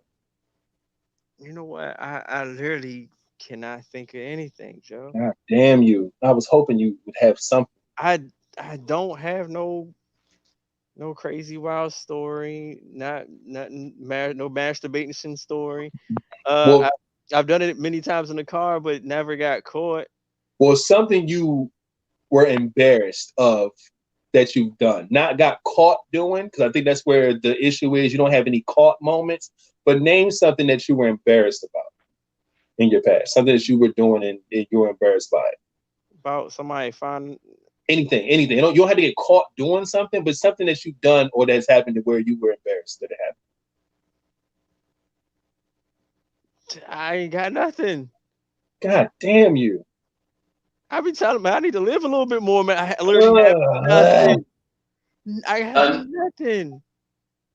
You know what? I literally cannot think of anything, Joe. God damn you. I was hoping you would have something. I don't have no crazy wild story, no masturbation story. I've done it many times in the car, but never got caught. Well, something you were embarrassed of that you've done, not got caught doing, because I think that's where the issue is. You don't have any caught moments, but name something that you were embarrassed about in your past, something that you were doing and you were embarrassed by it. About somebody finding anything. You don't have to get caught doing something, but something that you've done or that's happened to where you were embarrassed that it happened. I ain't got nothing. God damn you. I be telling man, I need to live a little bit more, man. I literally have nothing. I have nothing.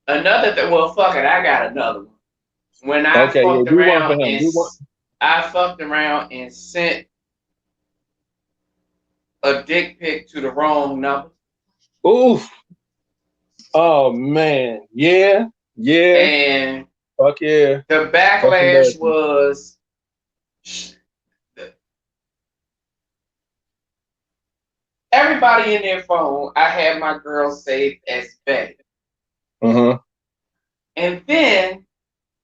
Another thing, well, fuck it, I got another one. When I fucked around and sent a dick pic to the wrong number. Oof. Oh man. Yeah. And fuck yeah. The backlash was everybody in their phone. I had my girl saved as Betty. And then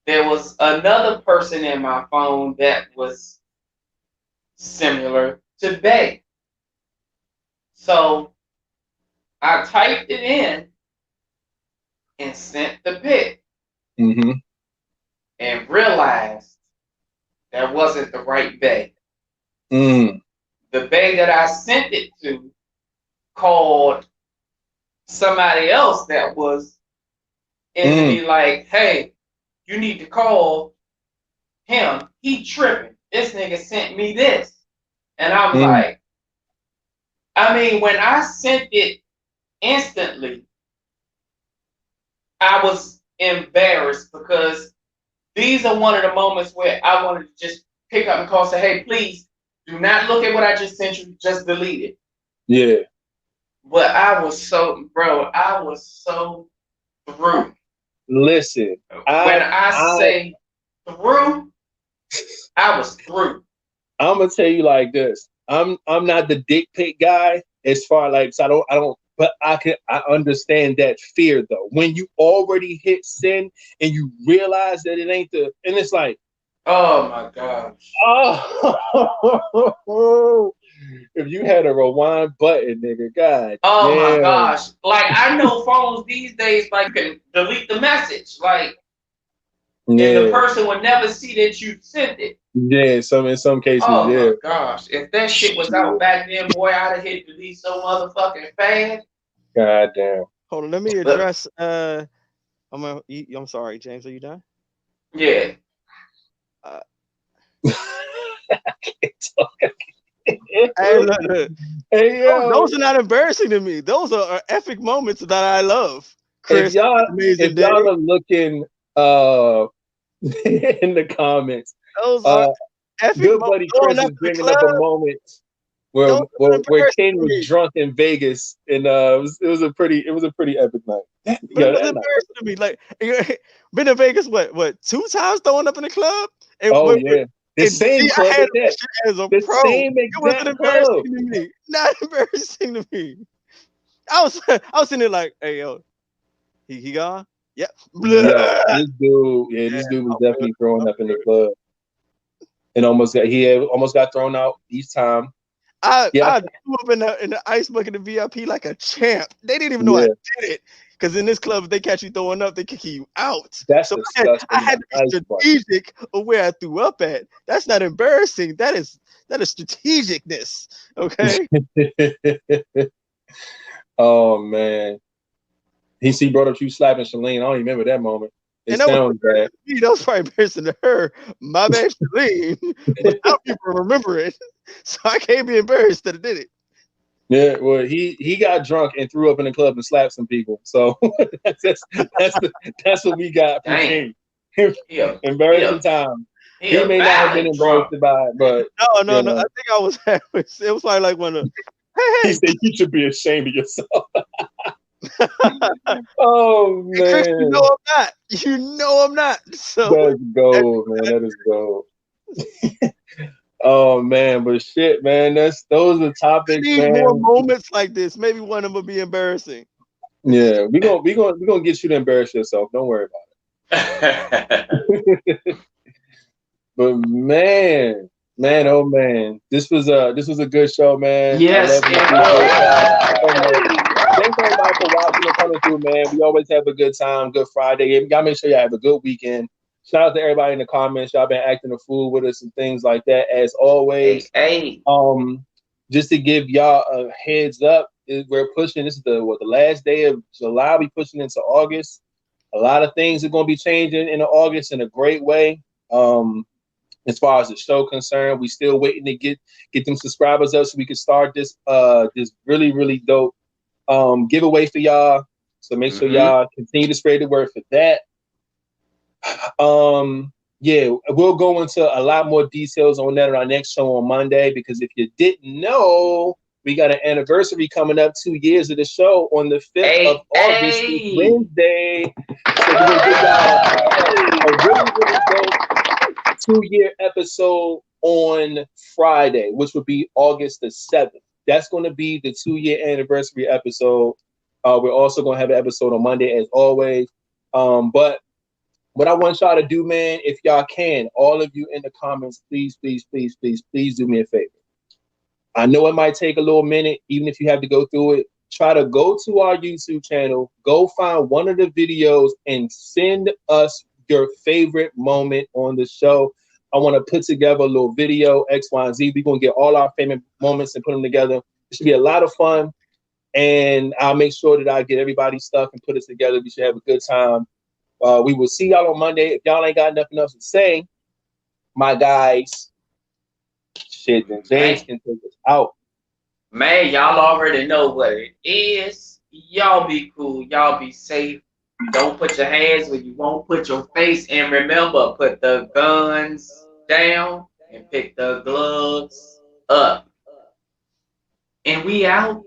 there was another person in my phone that was similar to Betty. So I typed it in and sent the pic. And realized that wasn't the right bay. Mm. The bay that I sent it to called somebody else that was into me like, hey, you need to call him. He tripping. This nigga sent me this. And I'm like, I mean, when I sent it instantly, I was embarrassed because these are one of the moments where I wanted to just pick up and call and say, hey, please do not look at what I just sent you. Just delete it. Yeah. But I was so through. Listen, When I say through, I was through. I'm gonna tell you like this. I'm not the dick pic guy as far like so I don't but I understand that fear though. When you already hit send and you realize that it ain't and it's like, oh my gosh. Oh, if you had a rewind button, nigga, god. Oh damn. my gosh. Like I know phones these days like can delete the message. Like and the person would never see that you sent it. Yeah, in some cases, oh yeah. my gosh. If that shit was out back then, boy, I'd have hit delete so motherfucking fast. God damn. Hold on, let me address I'm sorry, James, are you done? Yeah. I can't talk. Hey, look. Hey, yo. Those are not embarrassing to me. Those are epic moments that I love. Chris, if y'all are looking in the comments, those are epic good buddy Chris is bringing up a moment where Ken was drunk in Vegas, and it was a pretty epic night. It was embarrassing to me. Like been to Vegas, what 2 times throwing up in the club? And the same club I had that as a the pro. same It wasn't exact embarrassing club. to me. Not embarrassing to me. I was sitting there like, hey yo, he gone? Yep. Yeah, this dude was definitely throwing up in the club. And almost got thrown out each time. I threw up in the ice bucket of VIP like a champ. They didn't even know I did it. Because in this club, if they catch you throwing up, they kick you out. That's so disgusting. I had to be strategic of where I threw up at. That's not embarrassing. That is strategicness. Okay. Oh man. He brought up you slapping Shalene. I don't remember that moment. It sounds bad. That was probably embarrassing to her. My bad, Shalene. Without people remember it. So I can't be embarrassed that I did it. Yeah, well, he got drunk and threw up in the club and slapped some people. So that's what we got from King. Embarrassing time. He may not have been embarrassed by it, but no. I think I was. It was probably like when he said you should be ashamed of yourself. Oh man, Chris, you know I'm not. You know I'm not. So that's gold, man. That is gold. Oh man, but shit, man. Those are topics. We need more moments like this. Maybe one of them will be embarrassing. Yeah, we gonna get you to embarrass yourself. Don't worry about it. But man, oh man, this was a good show, man. Yes, thanks everybody for watching and coming through, man. We always have a good time, good Friday. Y'all make sure y'all have a good weekend. Shout out to everybody in the comments. Y'all been acting a fool with us and things like that. As always, just to give y'all a heads up, we're pushing. This is the last day of July. We pushing into August. A lot of things are going to be changing in August in a great way. As far as the show concerned, we still waiting to get them subscribers up so we can start this really, really dope giveaway for y'all. So make sure y'all continue to spread the word for that. Yeah, we'll go into a lot more details on that on our next show on Monday, because if you didn't know, we got an anniversary coming up, 2 years of the show on the 5th of August, Wednesday. So we're gonna give y'all a really, really dope 2-year episode on Friday, which would be August the 7th. That's going to be the 2-year anniversary episode. We're also going to have an episode on Monday as always. But what I want y'all to do, man, if y'all can, all of you in the comments, please do me a favor. I know it might take a little minute, even if you have to go through it. Try to go to our YouTube channel, go find one of the videos and send us your favorite moment on the show. I want to put together a little video, X, Y, and Z. We're going to get all our famous moments and put them together. It should be a lot of fun. And I'll make sure that I get everybody's stuff and put it together. We should have a good time. We will see y'all on Monday. If y'all ain't got nothing else to say, my guys, shit, then James can take us out. Man, y'all already know what it is. Y'all be cool. Y'all be safe. Don't put your hands where you won't put your face. And remember, put the guns down and pick the gloves up. And we out.